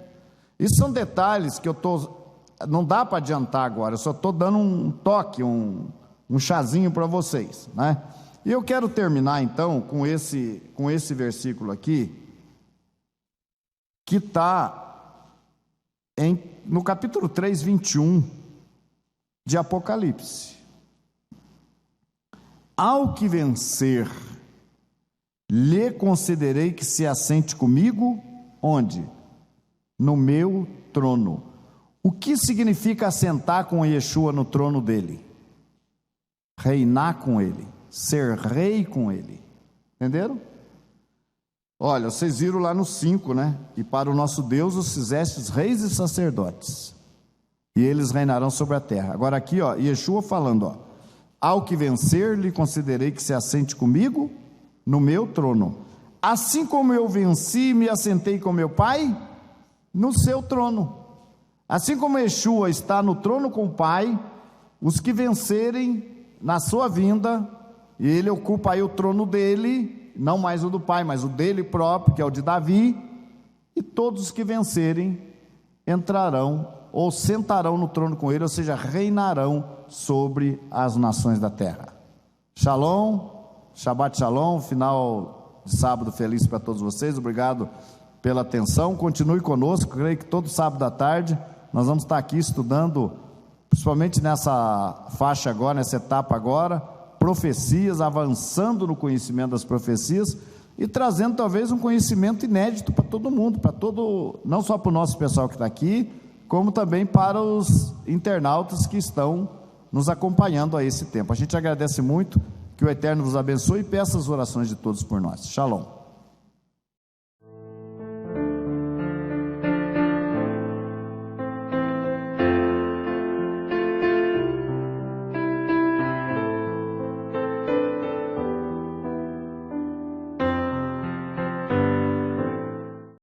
Isso são detalhes que não dá para adiantar agora, eu só estou dando um toque, um chazinho para vocês, né? E eu quero terminar então com esse versículo aqui, que está no capítulo 3, 21 de Apocalipse. Ao que vencer, lhe concederei que se assente comigo, onde? No meu trono. O que significa assentar com Yeshua no trono dele? Reinar com ele, ser rei com ele. Entenderam? Olha, vocês viram lá no 5, né? E para o nosso Deus os fizestes reis e sacerdotes, e eles reinarão sobre a terra. Agora aqui, ó, Yeshua falando, ó, ao que vencer, lhe concederei que se assente comigo no meu trono, assim como eu venci e me assentei com meu Pai no seu trono. Assim como Yeshua está no trono com o Pai, os que vencerem na sua vinda, e ele ocupa aí o trono dele, não mais o do Pai, mas o dele próprio, que é o de Davi, e todos os que vencerem entrarão ou sentarão no trono com ele, ou seja, reinarão sobre as nações da terra. Shalom, Shabbat Shalom, final de sábado feliz para todos vocês, obrigado pela atenção, continue conosco, creio que todo sábado à tarde nós vamos estar aqui estudando, principalmente nessa faixa agora, nessa etapa agora, profecias, avançando no conhecimento das profecias e trazendo talvez um conhecimento inédito para todo mundo, não só para o nosso pessoal que está aqui, como também para os internautas que estão nos acompanhando a esse tempo. A gente agradece muito, que o Eterno vos abençoe e peça as orações de todos por nós. Shalom.